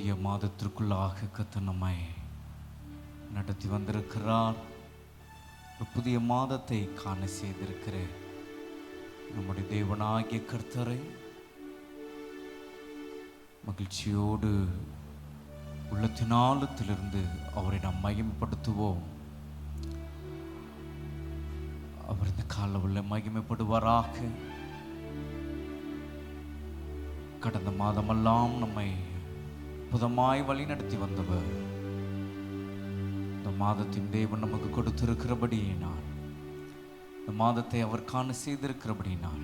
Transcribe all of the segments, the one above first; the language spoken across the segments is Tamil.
புதிய மாதத்திற்குள்ளாக கர்த்தர் நம்மை நடத்தி வந்திருக்கிறார். ஒரு புதிய மாதத்தை காண செய்திருக்கிற நம்முடைய தேவனாகிய கர்த்தரை மகிழ்ச்சியோடு உள்ளத்தின் ஆழத்திலிருந்து அவரை நாம் மகிமைப்படுத்துவோம். அவர் இந்த காலையில் மகிமைப்படுவாராக. கடந்த மாதமெல்லாம் நம்மை புதமாய் வழி நடத்தி வந்தவர் இந்த மாதத்தின் தேவன் நமக்கு கொடுத்திருக்கிறபடியினால், இந்த மாதத்தை அவர் காண செய்திருக்கிறபடியினால்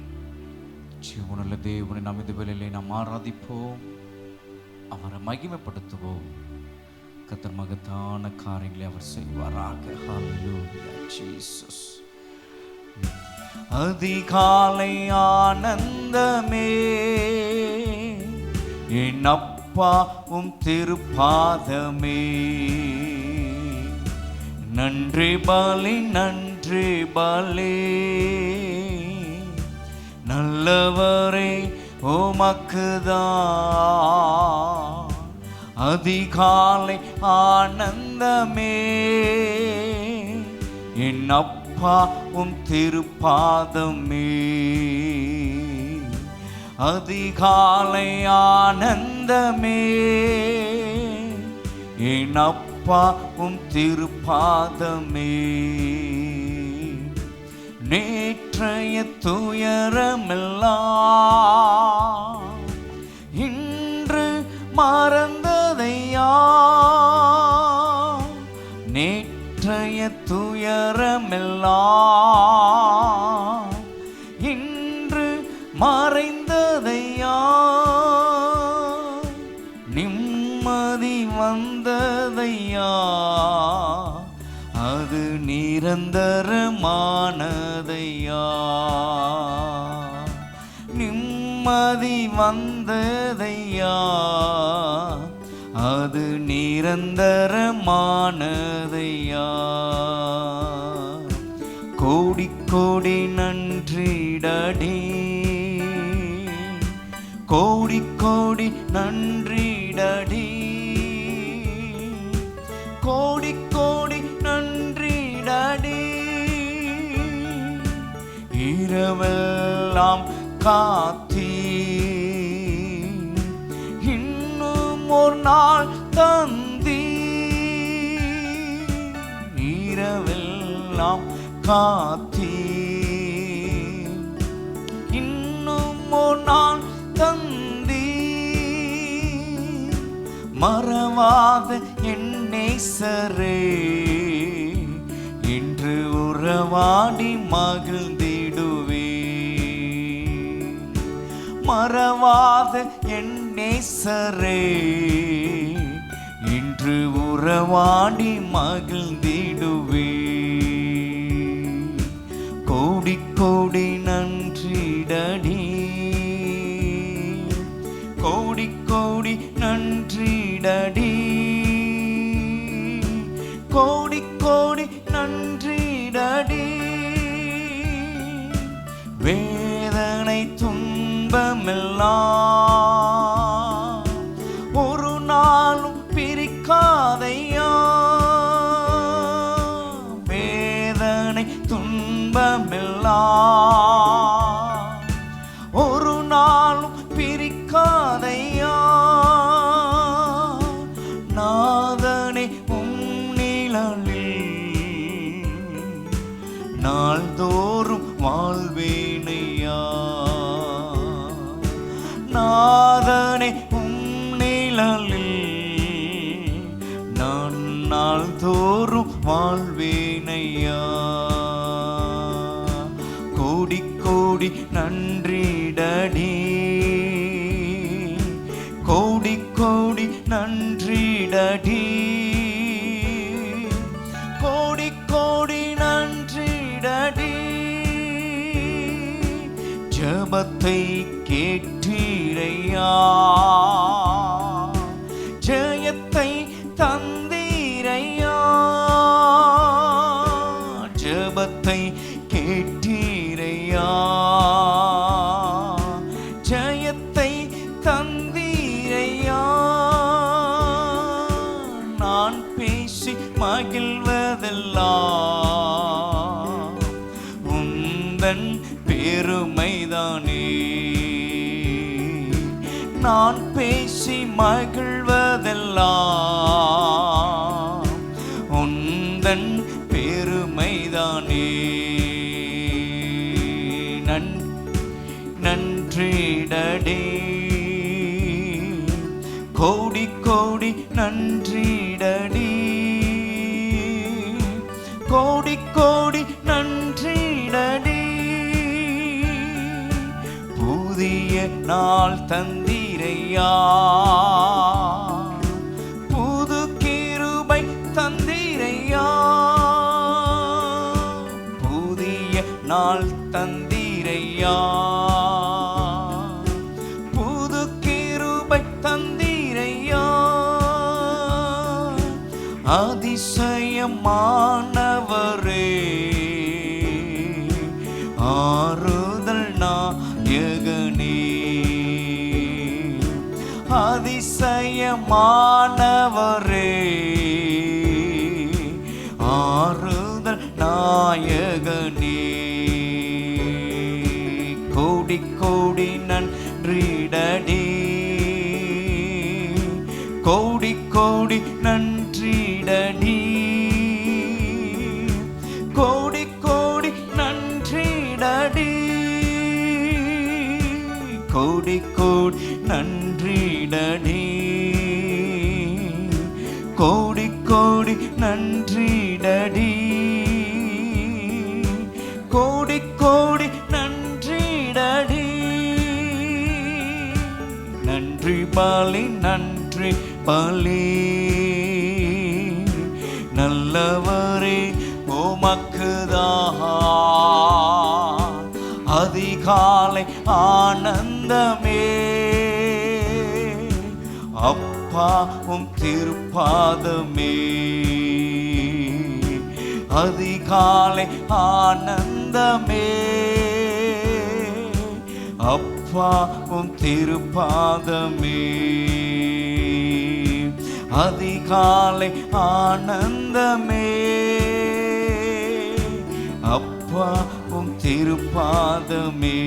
ஜீவனுள்ள தேவனை நாம் இந்த வேளையிலே நாம் ஆராதிப்போம், அவரை மகிமைப்படுத்துவோம். கர்த்தர் மகத்தான காரியங்களை அவர் செய்வாராக. ஹல்லேலூயா ஜீசஸ். அதிகாலை ஆனந்தமே என் அப்பாவும் திருப்பாதமே, நன்றி பலி நன்றி பலி நல்லவரே உமக்குதான். அதிகாலை ஆனந்தமே என் அப்பாவும் திருப்பாதமே, அதிகாலை ஆனந்தமே என் அப்பாவும் திருப்பாதமே. நேற்றைய துயரமெல்லாம் இன்று மறந்ததையா, நேற்றைய துயரமெல்லாம் இன்று மறைந்ததையா, நிம்மதி வந்ததையா, அது நிரந்தரமானதையா, நிம்மதி வந்ததையா, அது நிரந்தரமானதையா. கோடி கோடி நன்றி டாடி, கோடி கோடி நன்றி டாடி, கோடி கோடி நன்றி டாடி. இரவெல்லாம் காத்தீ, இன்னும் ஒரு நாள் தந்தீ, இரவெல்லாம் காத்தீ, இன்னும் ஒரு நாள் தந்தீ. மறவாத என் நேசரே, இன்று உறவாடி மகிழ்ந்திடுவே. மறவாத என் நேசரே, இன்று உறவாடி மகிழ்ந்திடுவே. கோடி கோடி நன்றி டாடி, கோடி கோடி நன்றி டாடி, கோடி கோடி நன்றி டாடி. வேதனை துன்பமெல்லாம் ஒரு நாளும் பிரிக்காதையா, வேதனை துன்பமெல்லாம் ஒரு நாளும் பிரிக்காதையா. நாதனை உம் நிழலில் நாள்தோறும் வாழ்வேனையா, நாதனை உம் நிழலில் நான் நாள்தோறும் வாழ்வேனையா. கோடி கோடி நன்றி டாடி, கோடி கோடி நன்றி டாடி, கோடி கோடி நன்றி டாடி. ஜெபத்தை கேட்டீரையா, ஜெயத்தை தந்தீரையா, ஜெபத்தை கேட்டீரையா, ஜெயத்தை தந்தீரையா. மகிழ்வதெல்லாம் உந்தன் பெருமைதானே. நான் பேசி மகிழ்வதெல்லாம் உந்தன் பெருமைதானே. நன்றிடடே, கோடி கோடி நன்றிடடி, கோடி கோடி நன்றிடடி. புதிய நாள் தந்தீரையா, புது கிருபை தந்தீரையா, புதிய நாள் தந்தீரையா, புது கிருபை தந்தீரையா. அதிசயமானவரே, ஆறுதல் நாயகனே, அதிசயமானவரே, ஆறுதல் நாயகனே. கோடி கோடி நன்றிடடி, கோடி கோடி நன்றிடடி, கோடி கோடி நன்றிடடி, கோடி கோடி நன்றிடடி, கோடி கோடி நன்றிடடி, கோடி கோடி நன்றிடடி. நன்றி பலி, நன்றி பலி, நல்லவரே உமக்குதான் அதிகாலை ஆனந்தமே. அப்பாவும் திருப்பாதமே, அதிகாலை ஆனந்தமே. அப்பாவும் திருப்பாதமே, அதிகாலை ஆனந்தமே. அப்பாவும் திருப்பாதமே,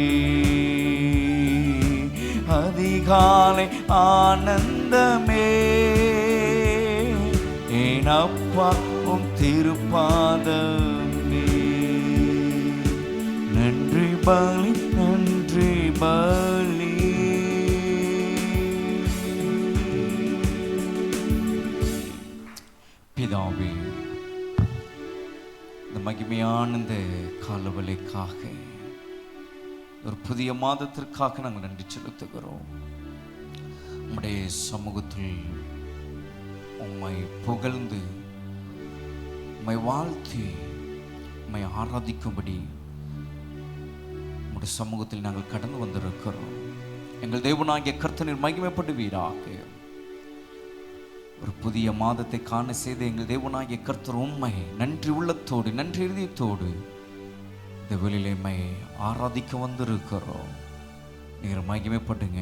அதிகாலை ஆனந்தமே. என் அப்பாவும் திருப்பாதமே. நன்றி பலி, நன்றி பலி. பிதாவே, இந்த மகிமையான இந்த காலவலைக்காக, ஒரு புதிய மாதத்திற்காக நாங்கள் நன்றி செலுத்துகிறோம். உம்முடைய சமூகத்தில் உம்மை புகழ்ந்து, உம்மை வாழ்த்தி, உம்மை ஆராதிக்கும்படி உம்முடைய சமூகத்தில் நாங்கள் கடந்து வந்திருக்கிறோம். எங்கள் தேவனாகிய கர்த்தர் மகிமைப்படுவீராக. ஒரு புதிய மாதத்தை காண செய்த எங்கள் தேவனாகிய கர்த்தர் உம்மை நன்றி உள்ளத்தோடு, நன்றி இதயத்தோடு இந்த வெளியிலே உம்மை ஆராதிக்க வந்திருக்கிறோம். நீர் மகிமைப்படுங்க.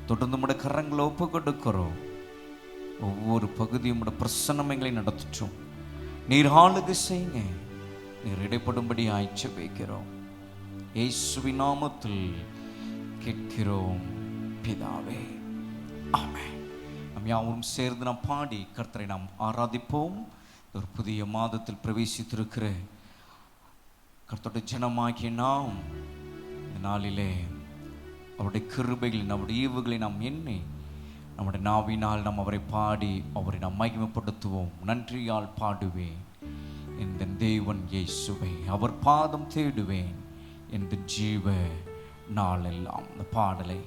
தொடர்ந்து உம்முடைய கரங்களை ஒப்பு கொடுக்கிறோம். ஒவ்வொரு பகுதியும் உம்முடைய பிரசன்னம் எங்களை நடத்தும். நீர் ஆளுகை செய்யுங்க. நீர் இடைப்படும்படி ஆய்ச்சி வைக்கிறோம். இயேசுவின் நாமத்தில் கேட்கிறோம் பிதாவே, ஆமென். நாம் யாவரும் சேர்ந்து நாம் பாடி கர்த்தரை நாம் ஆராதிப்போம். ஒரு புதிய மாதத்தில் பிரவேசித்திருக்கிற கர்த்தருடைய ஜனமாகிய நாம் இந்த நாளிலே அவருடைய கிருபைகளை, நம்முடைய ஈவுகளை நாம் எண்ணி நம்முடைய நாவினால் நாம் அவரை பாடி அவரை நாம் மகிமைப்படுத்துவோம். நன்றியால் பாடுவேன் இந்த தேவன் இயேசுவை, அவர் பாதம் தேடுவேன் என்று ஜீவ நாளெல்லாம். இந்த பாடலை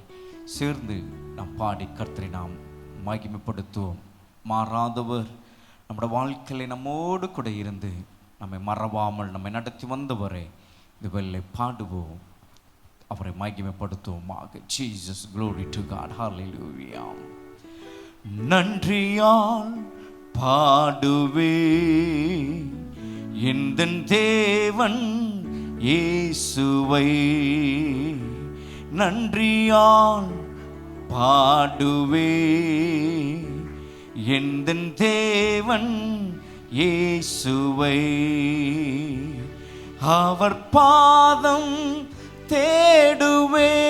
சேர்ந்து நாம் பாடி கர்த்தரை நாம் மகிமைப்படுத்துவோம். மாறாதவர் நம்முடைய வாழ்க்கையில நம்மோடு கூட இருந்து நம்மை மறவாமல் நம்மை நடத்தி வந்தவரை இந்த வெள்ளை பாடுவோம், அவரை மகிமைப்படுத்துவோமாக. Jesus, glory to God, hallelujah. நன்றியால் பாடுவே எந்தன் தேவன் இயேசுவை, நன்றியால் பாடுவே எந்தன் தேவன் இயேசுவை. அவர் பாதம் தேடுவேன்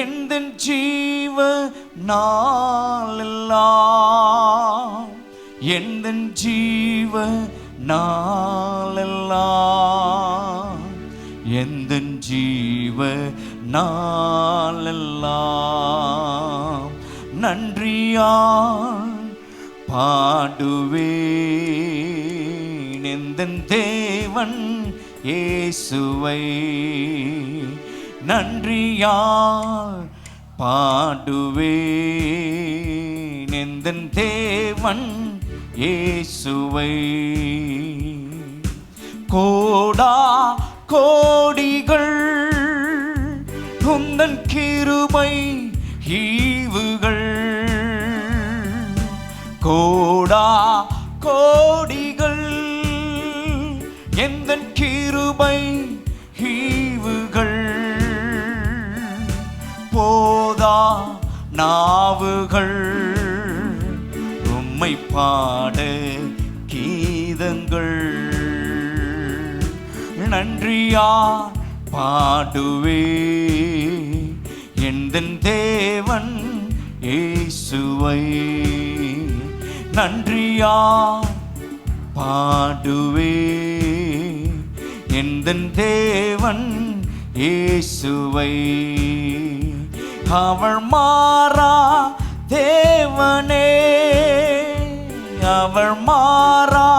எந்தன் ஜீவ நாளெல்லாம், எந்தன் ஜீவ நாளெல்லாம், எந்தன் ஜீவ நாளெல்லாம் நன்றியால் பாடுவேன் எந்தன் தேவன் இயேசுவை. நன்றியால் பாடுவேன் எந்தன் தேவன் இயேசுவை. கோடா கோடிகள் உந்தன் கிருபை ஈவுகள், கோடா கோடிகள் எந்தன் கிருபை ஈவுகள். போதா நாவுகள் உம்மை பாட கீதங்கள், நன்றியா பாடுவே எந்தன் தேவன் இயேசுவை. நன்றியா பாடுவே எந்தன் தேவன் இயேசுவை. அவர் மாறா தேவனே, அவர் மாறா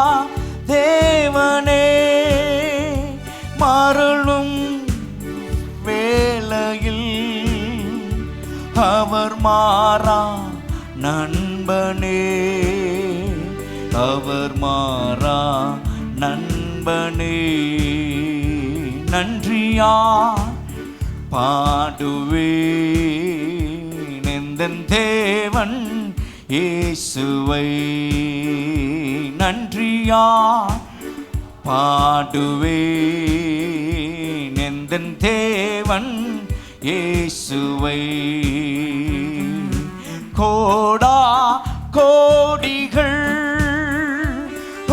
தேவனே, மருளும் வேளையில் அவர் மாறா நண்பனே, அவர் மாறா நண்பனே. நன்றியா பாடுவேன் எந்தன் தேவன் இயேசுவை. நன்றியா பாடுவேன் எந்தன் தேவன் இயேசுவை. கோடா கோடிகள்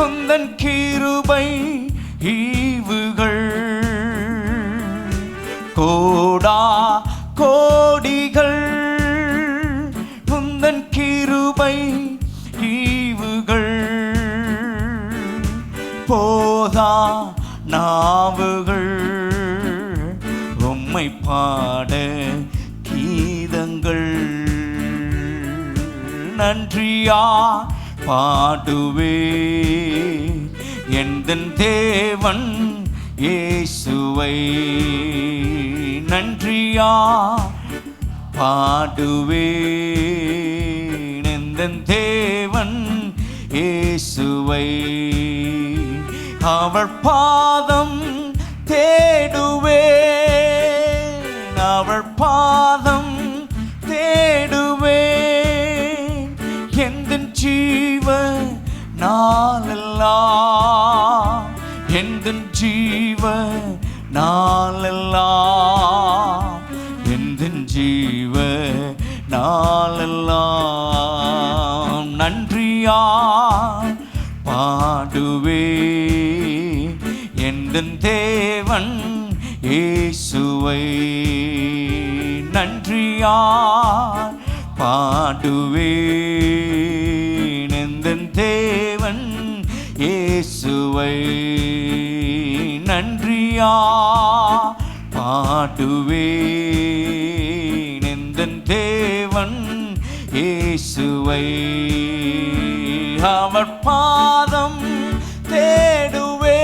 உந்தன் கிருபை ஈவுகள், கோடா கோடிகள் உந்தன் கிருபை ஈவுகள். போதா நாவுகள் உம்மை பாட கீதங்கள், நன்றியா பாடுவே எந்தன் தேவன் இயேசுவை. நன்றியா பாடுவே எந்தன் தேவன் இயேசுவை. அவர் பாதம் தேடுவேன், அவர் பாதம் தேடுவேன் எந்தன் ஜீவ நாளெல்லாம், எந்தன் ஜீவ நாளெல்லாம், எந்தன் ஜீவ நாளெல்லாம். நன்றியா பாடுவே எந்தன் தேவன் இயேசுவை. நன்றியா பாடுவே எந்தன் தேவன் இயேசுவை. நன்றியா பாடுவே எந்தன் தேவன் இயேசுவை. அவர் பாதம் தேடுவேன்,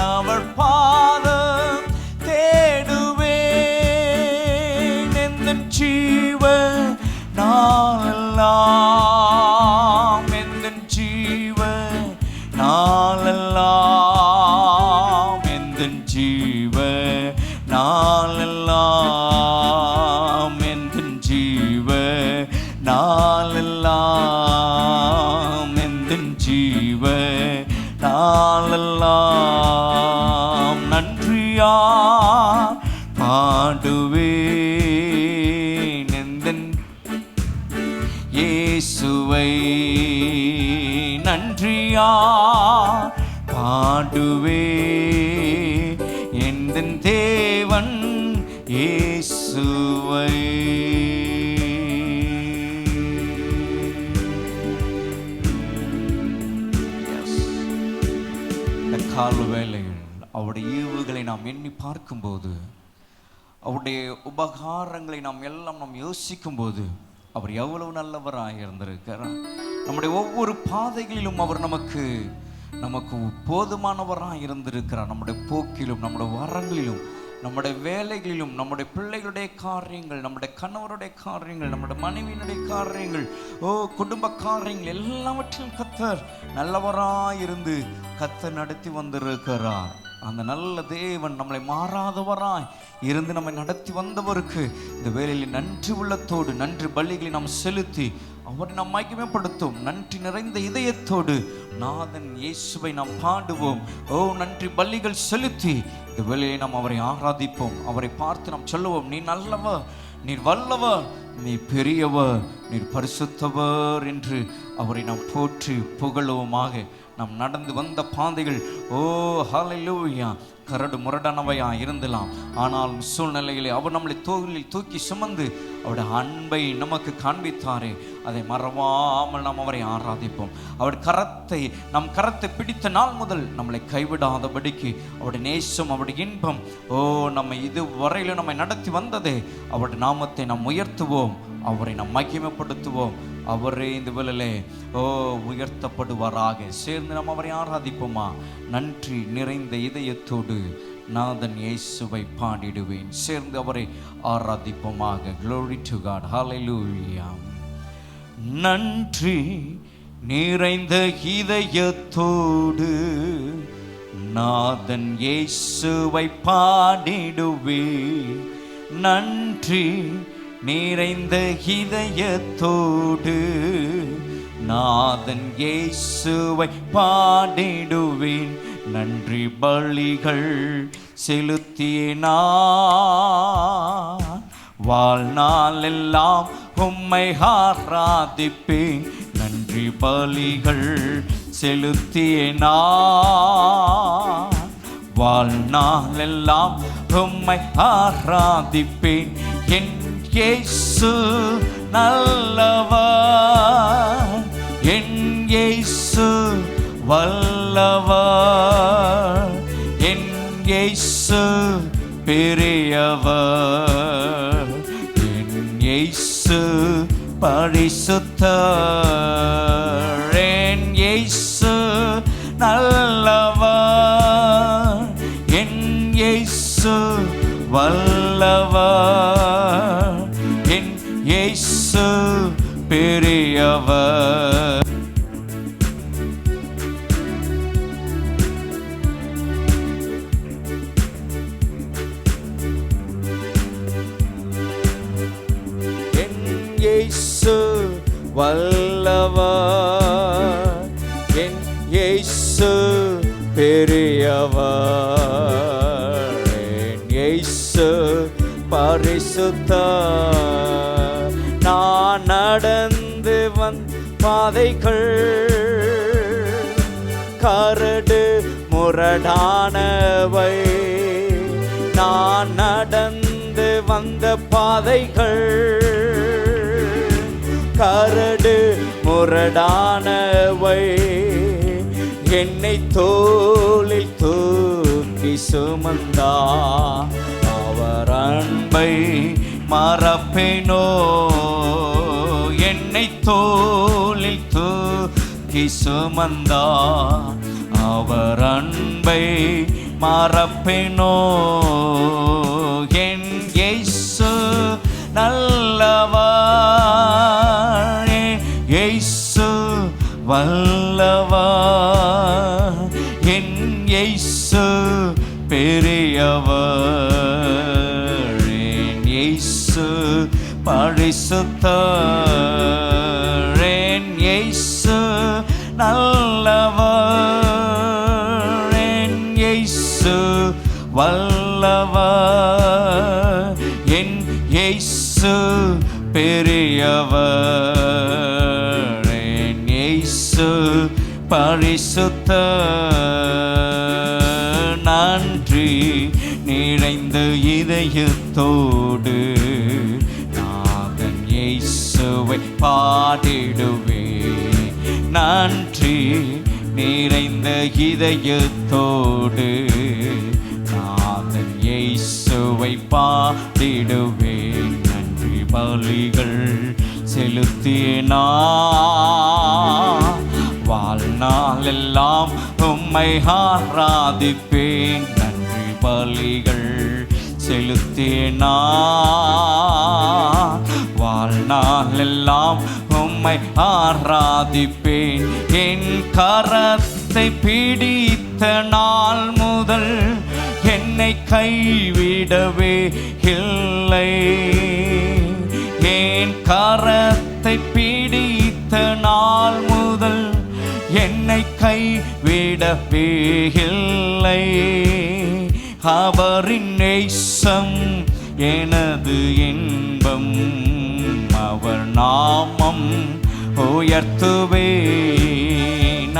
அவர் பாதம் தேடுவேன் எந்தன் ஜீவ நாளெல்லாம், எந்தன் ஜீவ நாளெல்லாம், எந்தன் ஜீவ நாளெல்லாம், எந்தன் ஜீவ நாளெல்லாம், எந்தன் ஜீவ நாளெல்லாம். நன்றியா பாடுவேன் எந்தன் இயேசுவை. யார் பாடுவே எந்தன் தேவன் இயேசுவை. கால வேளையில் அவருடைய ஈவுகளை நாம் எண்ணி பார்க்கும்போது, அவருடைய உபகாரங்களை நாம் யோசிக்கும் போது, அவர் எவ்வளவு நல்லவராக இருந்திருக்கிறார். நம்முடைய ஒவ்வொரு பாதைகளிலும் அவர் நமக்கு போதுமானவராக இருந்திருக்கிறார். நம்முடைய போக்கிலும், நம்முடைய வரங்களிலும், நம்முடைய வேலைகளிலும், நம்முடைய பிள்ளைகளுடைய காரியங்கள், நம்முடைய கணவருடைய காரியங்கள், நம்முடைய மனைவியினுடைய காரியங்கள், குடும்ப காரியங்கள் எல்லாவற்றிலும் கர்த்தர் நல்லவராயிருந்து கர்த்தர் நடத்தி வந்திருக்கிறார். அந்த நல்ல தேவன் நம்மளை மாறாதவராய் இருந்து நம்மை நடத்தி வந்தவருக்கு இந்த வேளையில் நன்றி உள்ளத்தோடு நன்றி பலிகளை நாம் செலுத்தி அவரை நாம் மகிமைப்படுத்தும். நன்றி நிறைந்த இதயத்தோடு நாதன் இயேசுவை நாம் பாடுவோம். நன்றி பலிகள் செலுத்தி இந்த வேளையை நாம் அவரை ஆராதிப்போம். அவரை பார்த்து நாம் சொல்லுவோம், நீ நல்லவர், நீர் வல்லவர், நீ பெரியவர், நீர் பரிசுத்தவர் என்று அவரை நாம் போற்றி புகழுவோமாக. நாம் நடந்து வந்த பாதைகள் ஹல்லேலூயா கரடு முரடானவையா இருந்தலாம். ஆனால் சூழ்நிலைகளை அவர் நம்மளை தோளில் தூக்கி சுமந்து அவருடைய அன்பை நமக்கு காண்பித்தாரே, அதை மறவாமல் நாம் அவரை ஆராதிப்போம். நம் கரத்தை பிடித்த நாள் முதல் நம்மளை கைவிடாதபடிக்கு அவருடைய நேசம், அவருடைய இன்பம் நம்மை இதுவரையிலும் நம்மை நடத்தி வந்ததே. அவருடைய நாமத்தை நாம் உயர்த்துவோம், அவரை நாம் மகிமைப்படுத்துவோம். அவரே இந்த வேளையிலே உயர்த்தப்படுவாராக. சேர்ந்து நாம் அவரை ஆராதிப்போமா? நன்றி நிறைந்த இதயத்தோடு நாதன் இயேசுவை பாடிடுவேன். சேர்ந்து அவரை ஆராதிப்போமாக. Glory to God. Hallelujah. நன்றி நிறைந்த இதயத்தோடு நாதன் இயேசுவை பாடிடுவேன். நன்றி நிறைந்த இதயத்தோடு நாதன் இயேசுவை பாடிடுவேன். நன்றி பலிகள் செலுத்தினான், வாழ்நாள் எல்லாம் உம்மை ஆராதிப்பேன். நன்றி பலிகள் செலுத்தினான், வாழ்நாள் எல்லாம் உம்மை ஆராதிப்பேன். என் இயேசு நல்லவர், என் இயேசு வல்லவர், என் இயேசு பெரியவர், என் இயேசு பரிசுத்தர், என் இயேசு நல்லவர், என் இயேசு வல்லவர், என் இயேசு பெரியவர். என் இயேசு வல்லவர், என் இயேசு பெரியவர், என் இயேசு பரிசுத்தர். நான் நடந்து வந்த பாதைகள் கரடு முரடானவை, நான் நடந்து வந்த பாதைகள் கரடு முரடானவை. என்னை தோளில் தூக்கி சுமந்தா, அவர் அன்பை மறப்பேனோ. என்னை தோளில் தூக்கி சுமந்தா, அவர் அன்பை மறப்பேனோ. என் இயேசு நல்லவர், இயேசு வல்லவர், என் இயேசு பெரியவர், என் இயேசு பரிசுத்தர், என் இயேசு நல்லவர், என் இயேசு வல்லவர், என் இயேசு பெரியவர், என் இயேசு பரிசுத்த நன்றி நிறைந்த இதயத்தோடு நாதன் இயேசுவை பாடிடுவே. நன்றி நிறைந்த இதயத்தோடு நாதன் இயேசுவை பாடிடுவே. நன்றி பலிகள் செலுத்தினா வாழ்நாள் எல்லாம் உம்மை ஆராதிப்பேன். நன்றி பலிகள் செலுத்தினா வாழ்நாள் எல்லாம் உம்மை ஆராதிப்பேன். என் கரத்தை பிடித்த நாள் முதல் என்னை கைவிடவே இல்லை. என் கரத்தை பிடித்த நாள் முதல் என்னை கைவிடவே இல்லை. அவரின் நேசம் எனது இன்பம், அவர் நாமம் உயர்த்துவேன்.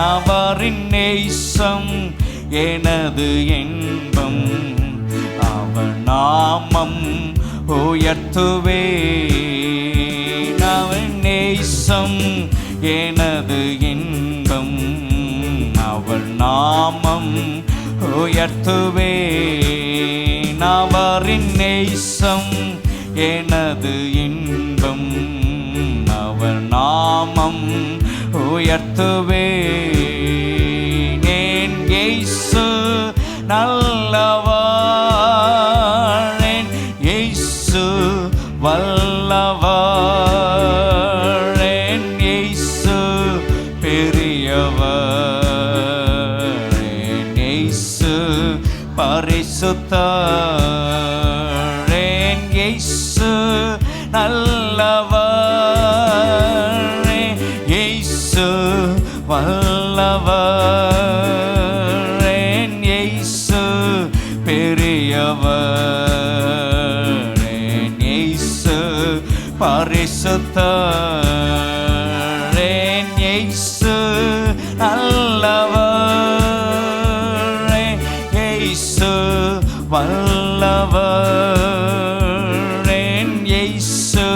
அவரின் நேசம் எனது இன்பம், அவர் நாமம் உயர்த்துவேன். அவர் நேசம் எனது இன்பம், அவர் நாமம் உயர்த்துவேன். அவரின் நேசம் எனது இன்பம், அவர் நாமம் உயர்த்துவேன். என் இயேசு நல்லவர், என் இயேசு வல்லவர், என் இயேசு பெரியவர், என் இயேசு பரிசுத்தர், என் இயேசு நல்லவர், இயேசு வல்லவர், என் இயேசு பெரியவர், என் இயேசு பரிசுத்தர், என் இயேசு நல்லவர், இயேசு வல்லவர், என் இயேசு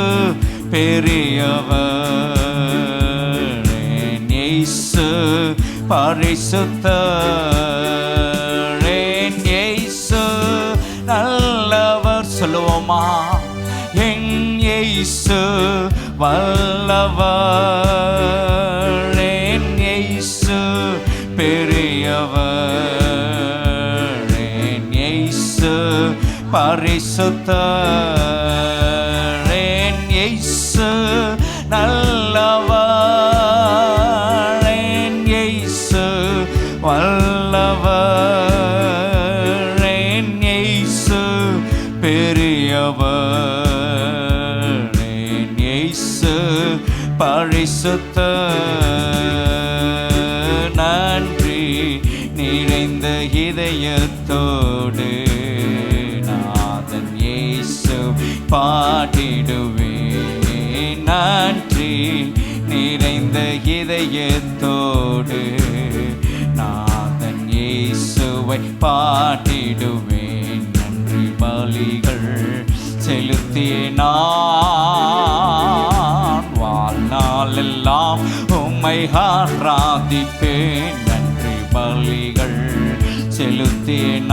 பெரியவர், என் இயேசு பரிசுத்தர், என் இயேசு நல்லவர். சொல்லுவோமா? என் இயேசு வல்லவர், என் இயேசு பெரியவர், என் இயேசு பரிசுத்தர், என் இயேசு நல்லவர், என் இயேசு வல்லவர், என் இயேசு பெரியவர், என் இயேசு பரிசுத்தர். நன்றி நிறைந்த இதயத்தோடு நாதன் இயேசு பாடிடுவேன். நன்றி நிறைந்த இதயத்தோடு நாதன் இயேசுவை பாடிடுவேன். நன்றி பலிகள் செலுத்தினான் வாழ்நாள் எல்லாம் உம்மை ஆராதிப்பேன். நன்றி பலிகள் செலுத்தினான்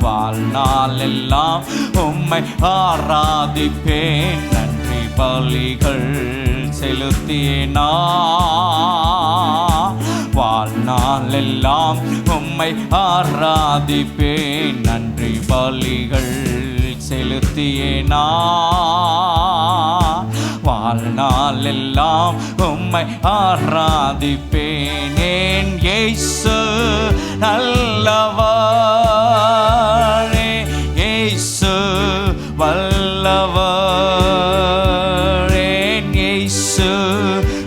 வாழ்நாள் எல்லாம் உம்மை ஆராதிப்பேன். நன்றி பலிகள் செலுத்தினான் வாழ்நாள் எல்லாம் உம்மை ஆராதிப்பேன். நன்றி பலிகள் செலுத்தினான் வாழ்நாள் எல்லாம் உம்மை ஆராதிப்பேன். என் இயேசு நல்லவர், இயேசு வல்லவர், என் இயேசு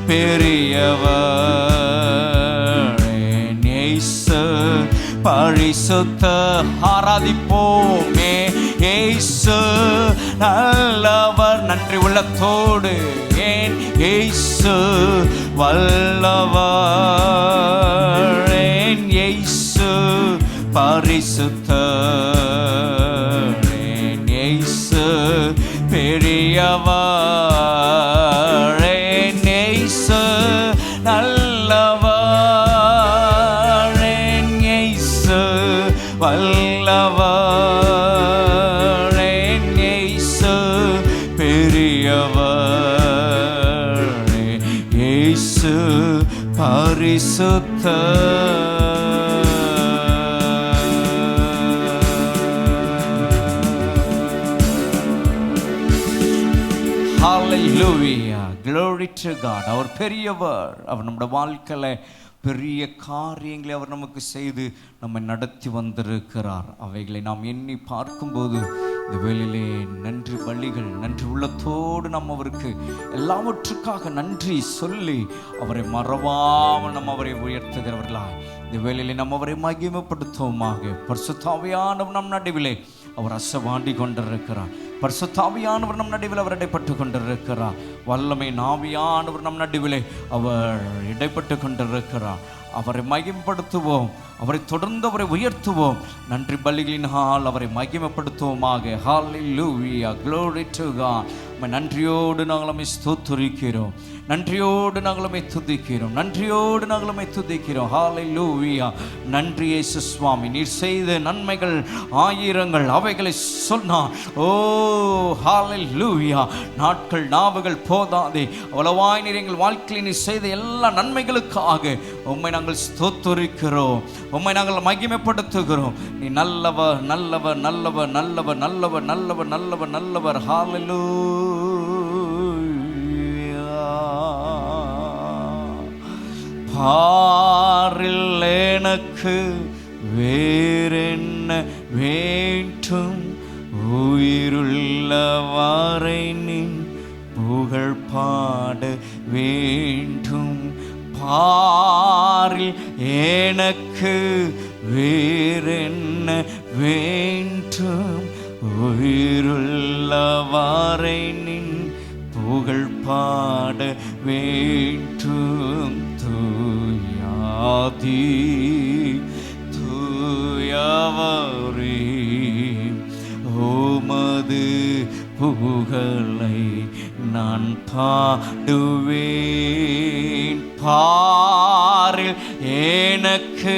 பெரியவர், என் இயேசு பரிசுத்த. ஆராதிப்போமே இயேசு நல்லவர். நன்றி உள்ளத்தோடு ஏன் இயேசு வல்லவர், ஏன் இயேசு பரிசுத்தர், ஏன் இயேசு பெரியவர், ஏன் இயேசு நல்லவர், ஏன் இயேசு வல்லவர், ஏன் இயேசு பெரியவர், இயேசு பரிசுத்தர். Hallelujah, glory to God. அவர் பெரியவர். அவர் நம்முடைய வாழ்க்கையில பெரிய காரியங்களை அவர் நமக்கு செய்து நம்மை நடத்தி வந்திருக்கிறார். அவைகளை நாம் எண்ணி பார்க்கும்போது இந்த வேளையிலே நன்றி பலிகள், நன்றி உள்ளத்தோடு நாம் அவருக்கு எல்லாவற்றுக்காக நன்றி சொல்லி அவரை மறவாமல் நம்ம அவரை உயர்த்துகிறவர்களாய் இந்த வேளையிலே நம்ம அவரை மகிமைப்படுத்துவோமாக. பரிசுத்த ஆவியானவர் நம் நடுவிலே அவர் அசைவாடி கொண்டிருக்கிறார். பரிசுத்த ஆவியானவர் நம் நடுவில் அவர் இடைப்பட்டு கொண்டிருக்கிறார். வல்லமை ஆவியானவர் நம் நடுவிலே அவர் இடைப்பட்டு கொண்டிருக்கிறார். அவரை மகிமைப்படுத்துவோம், அவரை தொடர்ந்து அவரை உயர்த்துவோம். நன்றி பலிகளினால் அவரை மகிமைப்படுத்துவோமாக. ஹல்லேலூயா, glory to God. நன்றியோடு நாங்களுமே ஸ்தோத்திரிக்கிறோம், நன்றியோடு நாங்களுமே துதிக்கிறோம், நன்றியோடு நாங்களுமே துதிக்கிறோம். ஹல்லேலூயா. நன்றி இயேசு சுவாமி, நீர் செய்த நன்மைகள் ஆயிரங்கள், அவைகளை சொன்னார். ஓ ஹல்லேலூயா. நாட்கள் நாவுகள் போதாதே, அவ்வளவாய் நீர் எங்கள் வாழ்க்கையில் நீர் செய்த எல்லா நன்மைகளுக்காக உம்மை நாங்கள் ஸ்தோத்திரிக்கிறோம், உம்மை நாங்கள் மகிமைப்படுத்துகிறோம். நீ நல்லவர், நல்லவர், நல்லவர், நல்லவர், நல்லவர், நல்லவர், நல்லவர், நல்லவர். ஹல்லேலூயா. பாரில் எனக்கு வேறென்ன வேண்டும், உயிருள்ளவரை நீ புகழ் பாட வேண்டும். பாரில் எனக்கு வேறென்ன வேண்டும், உயிருள்ளவரை நீ புகழ் பாட வேண்டும். தூயாதி தூயவரே, உமது புகழை நான் பாடுவேன். பாரில் எனக்கு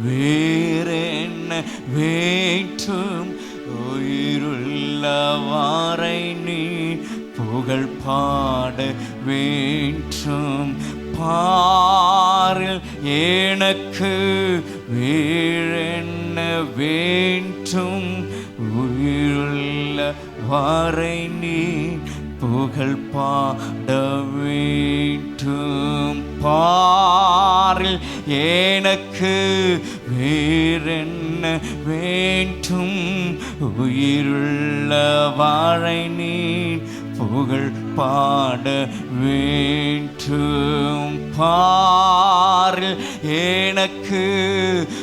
வேறென்ன வேண்டும், உயிருள்ளவரை நீ புகழ் பாட வேண்டும். பாரில் எனக்கு வேறென்ன வேண்டும், உயிருள்ளவரை நீ புகழ் பாட வேண்டும். பாரில் எனக்கு வேறென்ன வேண்டும், உயிருள்ளவரை நீ புகழ் பாட வேண்டும். பாரில் எனக்கு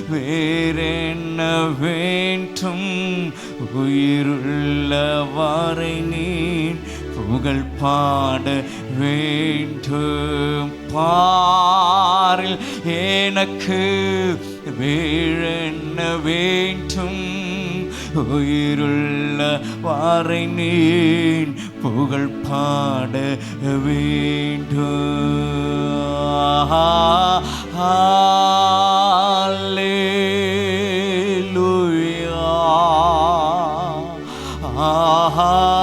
வேறென்ன வேண்டும், உயிருள்ளவரை நீ புகழ் பாட வேண்டும். பாரில் எனக்கு வேறென்ன வேண்டும், உயிருள்ளவரை நீ புகழ் பாட வேண்டும். ஹல்லேலூயா, ஹல்லேலூயா,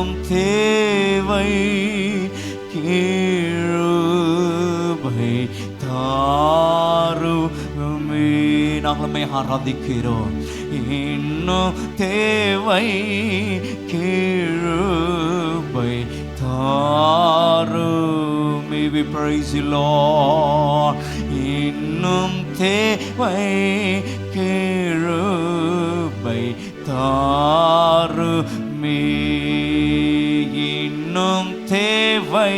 இன்னும் தேவை கிருபை தாருமே. நாங்களுமே ஆராதிக்கிறோம். இன்னும் தேவை கிருபை தாருமே. We praise you Lord. இன்னும் தேவை கிருபை தாருமே. இன்னும் தேவை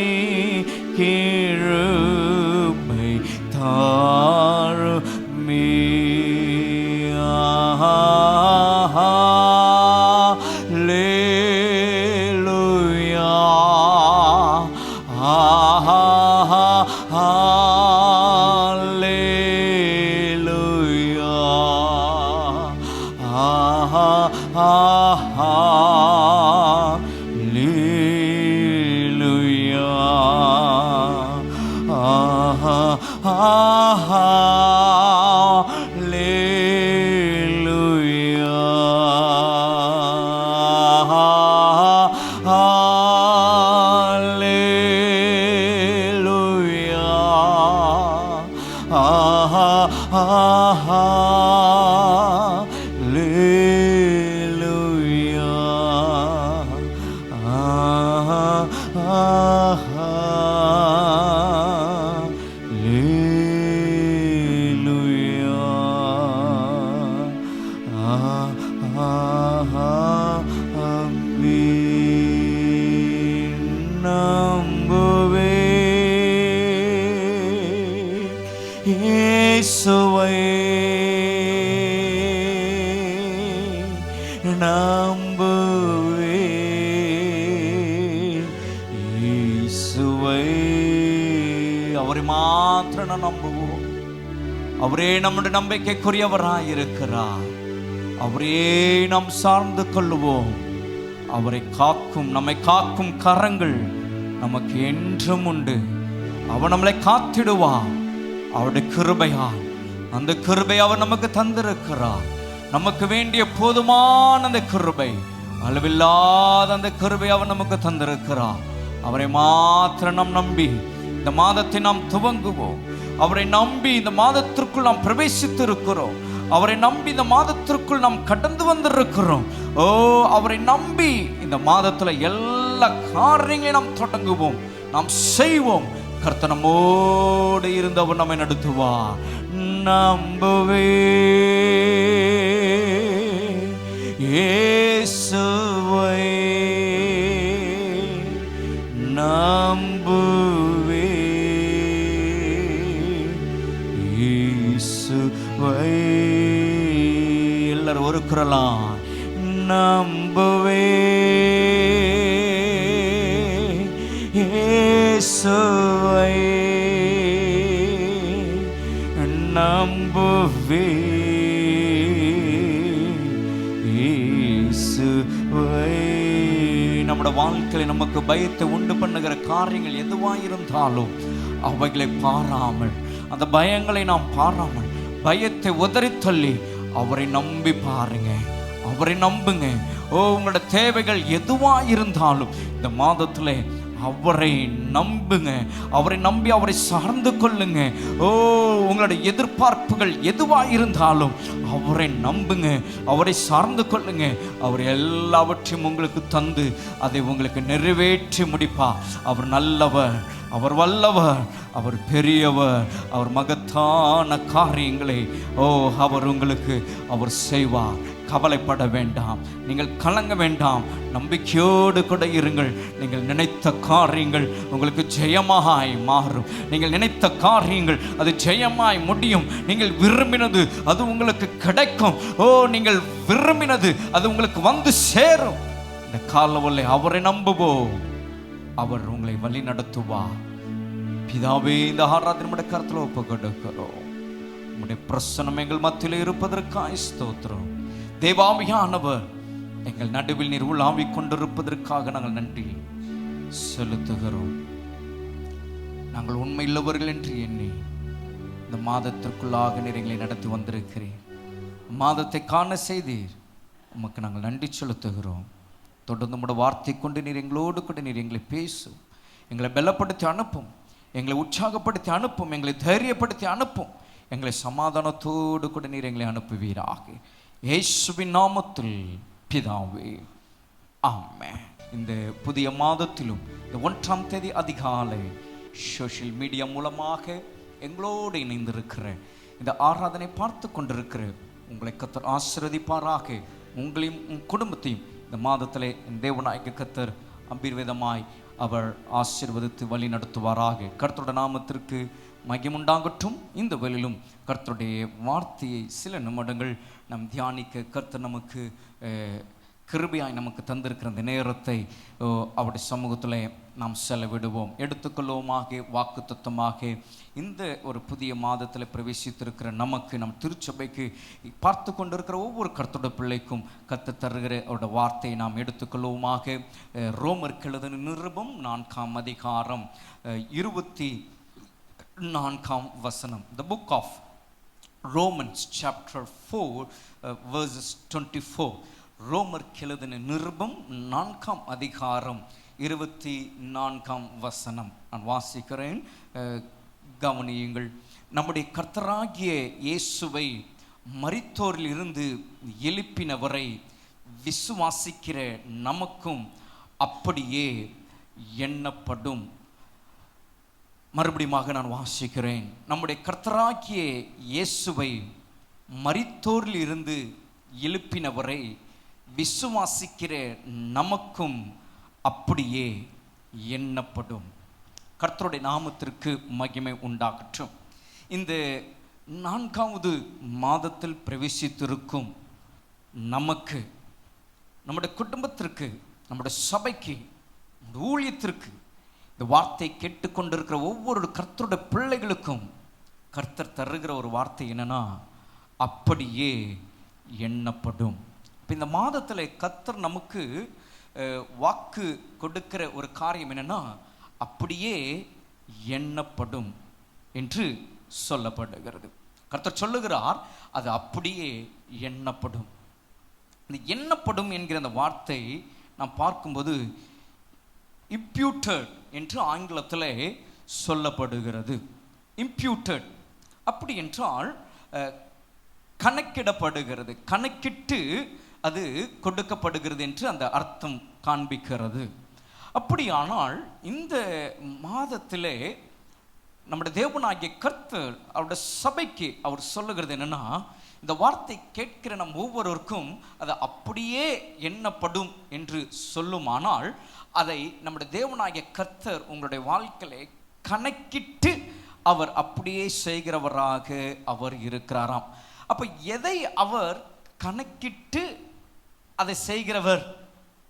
கிருபை தாருமே. அவரை மாத்திரம் நாம் நம்புவோம். அவரே நம்முடைய நம்பிக்கைக்குரியவராய் இருக்கிறார். அவரே நாம் சார்ந்து கொள்ளுவோம். அவரை காக்கும், நம்மை காக்கும் கரங்கள் நமக்கு என்றும் உண்டு. அவர் நம்மளை காத்திடுவார். அவருடைய கிருபையால், அந்த கிருபை அவர் நமக்கு தந்திருக்கிறார். நமக்கு வேண்டிய போதுமான அந்த கிருபை, அளவில்லாத அந்த கிருபை அவர் நமக்கு தந்திருக்கிறார். அவரை மாத்திரம் நாம் நம்பி இந்த மாதத்தை நாம் துவங்குவோம். அவரை நம்பி இந்த மாதத்திற்குள் நாம் பிரவேசித்து இருக்கிறோம். அவரை நம்பி இந்த மாதத்திற்குள் நாம் கடந்து வந்திருக்கிறோம். ஓ, அவரை நம்பி இந்த மாதத்துல எல்லா காரியங்களையும் நாம் தொடங்குவோம், நாம் செய்வோம். கர்த்தர் நம்மோடு இருந்து அவர் நம்மை நடத்துவார். நம்புவே இயேசுவை, நம்புவே இயேசுவை. எல்லாரும் ஒரு குரலா நம்புவே இயேசுவை, நம்புவே இயேசுவை. நம்முடைய வாழ்க்கையில் நமக்கு பயத்தை உண்டு பண்ணுகிற காரியங்கள் எதுவாயிருந்தாலும் அவைகளை பாராமல், அந்த பயங்களை நாம் பாராமல், பயத்தை உதறி தள்ளி அவரை நம்பி பாருங்க, அவரை நம்புங்க. ஓ, உங்களோட தேவைகள் எதுவாயிருந்தாலும் இந்த மாதத்துல அவரை நம்புங்க. அவரை நம்பி அவரை சார்ந்து கொள்ளுங்க. ஓ, உங்களுடைய எதிர்பார்ப்புகள் எதுவாயிருந்தாலும் அவரை நம்புங்க, அவரை சார்ந்து கொள்ளுங்க. அவர் எல்லாவற்றையும் உங்களுக்கு தந்து அதை உங்களுக்கு நிறைவேற்றி முடிப்பார். அவர் நல்லவர், அவர் வல்லவர், அவர் பெரியவர், அவர் மகத்தான காரியங்களை அவர் உங்களுக்கு அவர் செய்வார். கவலைப்பட வேண்டாம், நீங்கள் கலங்க வேண்டாம், நம்பிக்கையோடு கூட இருங்கள். நீங்கள் நினைத்த காரியங்கள் உங்களுக்கு ஜெயமாய் மாறும். நீங்கள் நினைத்த காரியங்கள் அது ஜெயமாய் முடியும். நீங்கள் விரும்பினது அது உங்களுக்கு கிடைக்கும். ஓ, நீங்கள் விரும்பினது அது உங்களுக்கு வந்து சேரும். இந்த காலவல்லை அவரை நம்புவோம், அவர் உங்களை வழி நடத்துவார். பிதாவே, இந்த ஆராதனை நம்முடைய கருத்தில் ஒப்பு கொடுக்கிறோம். உம்முடைய பிரசன்னம் எங்கள் மத்தியில் இருப்பதற்காக ஸ்தோத்திரம். தேவாவியானவர் எங்கள் நடுவில் நீர் உலாவிக் கொண்டிருப்பதற்காக நாங்கள் நன்றி செலுத்துகிறோம். நாங்கள் உண்மையுள்ளவர்கள் என்று எண்ணி இந்த மாதத்திற்குள்ளாக நீர் எங்களை நடத்தி வந்திருக்கிறீர். மாதத்தை காண செய்தீர், உமக்கு நாங்கள் நன்றி செலுத்துகிறோம். தொடர்ந்து நம்முடைய வார்த்தை கொண்டு நீர் எங்களோடு கூட நீர் எங்களை பேசும், எங்களை பலப்படுத்தி அனுப்பும், எங்களை உற்சாகப்படுத்தி அனுப்பும், எங்களை தைரியப்படுத்தி அனுப்பும், எங்களை சமாதானத்தோடு கூட நீர் எங்களை அனுப்புவீராக. இயேசுவின் நாமத்தில் பிதாவே, ஆமென். இந்த புதிய மாதத்திலும் இந்த 1ஆம் தேதி அதிகாலை சோஷியல் மீடியா மூலமாக எங்களோடு இணைந்திருக்கிற இந்த ஆராதனை பார்த்து கொண்டிருக்கிற உங்களை கர்த்தர் ஆசீர்வதிப்பாராக. உங்களையும் உங்கள் குடும்பத்தையும் இந்த மாதத்திலே தேவனாகிய கர்த்தர் அபரிவிதமாய் அவர் ஆசீர்வதித்து வழி நடத்துவாராக. கர்த்தருடைய நாமத்திற்கு மகிமுண்டாகட்டும். இந்த வேளையிலும் கர்த்தருடைய வார்த்தையை சில நிமிடங்கள் நாம் தியானிக்க கர்த்தர் நமக்கு கிருபையாய் நமக்கு தந்திருக்கிற இந்த நேரத்தை அவருடைய சமூகத்தில் நாம் செலவிடுவோம், எடுத்துக்கொள்வோமாக. வாக்கு தத்தமாக இந்த ஒரு புதிய மாதத்தில் பிரவேசித்திருக்கிற நமக்கு, நம் திருச்சபைக்கு பார்த்து கொண்டிருக்கிற ஒவ்வொரு கர்த்தருடைய பிள்ளைக்கும் கர்த்தர் தருகிற அவருடைய வார்த்தையை நாம் எடுத்துக்கொள்வோமாக. ரோமருக்கு எழுதின நிருபம் 4ஆம் அதிகாரம் 24ஆம் வசனம். The book of Romans chapter 4 verses 24. ரோமருக்கு எழுதின நிருபம் 4ஆம் அதிகாரம் 24ஆம் வசனம் நான் வாசிக்கிறேன், கவனியுங்கள். நம்முடைய கர்த்தராகிய இயேசுவை மரித்தோரில் இருந்து எழுப்பினவரை விசுவாசிக்கிற நமக்கும் அப்படியே எண்ணப்படும். மறுபடியும் நான் வாசிக்கிறேன். நம்முடைய கர்த்தராகிய இயேசுவை மரித்தோரில் இருந்து எழுப்பினவரை விசுவாசிக்கிற நமக்கும் அப்படியே எண்ணப்படும். கர்த்தருடைய நாமத்திற்கு மகிமை உண்டாகட்டும். இந்த 4வது மாதத்தில் பிரவேசித்திருக்கும் நமக்கு, நம்முடைய குடும்பத்திற்கு, நம்முடைய சபைக்கு, ஊழியத்திற்கு, இந்த வார்த்தை கேட்டுக்கொண்டிருக்கிற ஒவ்வொரு கர்த்தருடைய பிள்ளைகளுக்கும் கர்த்தர் தருகிற ஒரு வார்த்தை என்னன்னா, அப்படியே எண்ணப்படும். இப்போ இந்த மாதத்தில் கர்த்தர் நமக்கு வாக்கு கொடுக்கிற ஒரு காரியம் என்னன்னா, அப்படியே எண்ணப்படும் என்று சொல்லப்படுகிறது. கர்த்தர் சொல்லுகிறார், அது அப்படியே எண்ணப்படும். இந்த எண்ணப்படும் என்கிற அந்த வார்த்தை நாம் பார்க்கும்போது இம்ப்யூட்டட் என்று ஆங்கிலத்தில் சொல்லப்படுகிறது. இம்ப்யூட்டட் அப்படி என்றால் கணக்கிடப்படுகிறது, கணக்கிட்டு அது கொடுக்கப்படுகிறது என்று அந்த அர்த்தம் காண்பிக்கிறது. அப்படியானால் இந்த மாதத்திலே நம்முடைய தேவனாகிய கர்த்தர் அவருடைய சபைக்கு அவர் சொல்லுகிறது என்னன்னா, இந்த வார்த்தை கேட்கிற நம் ஒவ்வொருவருக்கும் அது அப்படியே எண்ணப்படும் என்று சொல்லுமானால், அதை நம்முடைய தேவனாகிய கர்த்தர் உங்களுடைய வாழ்க்கையிலே கணக்கிட்டு அவர் அப்படியே செய்கிறவராக அவர் இருக்கிறாராம். அப்போ எதை அவர் கணக்கிட்டு அதை செய்கிறவர்,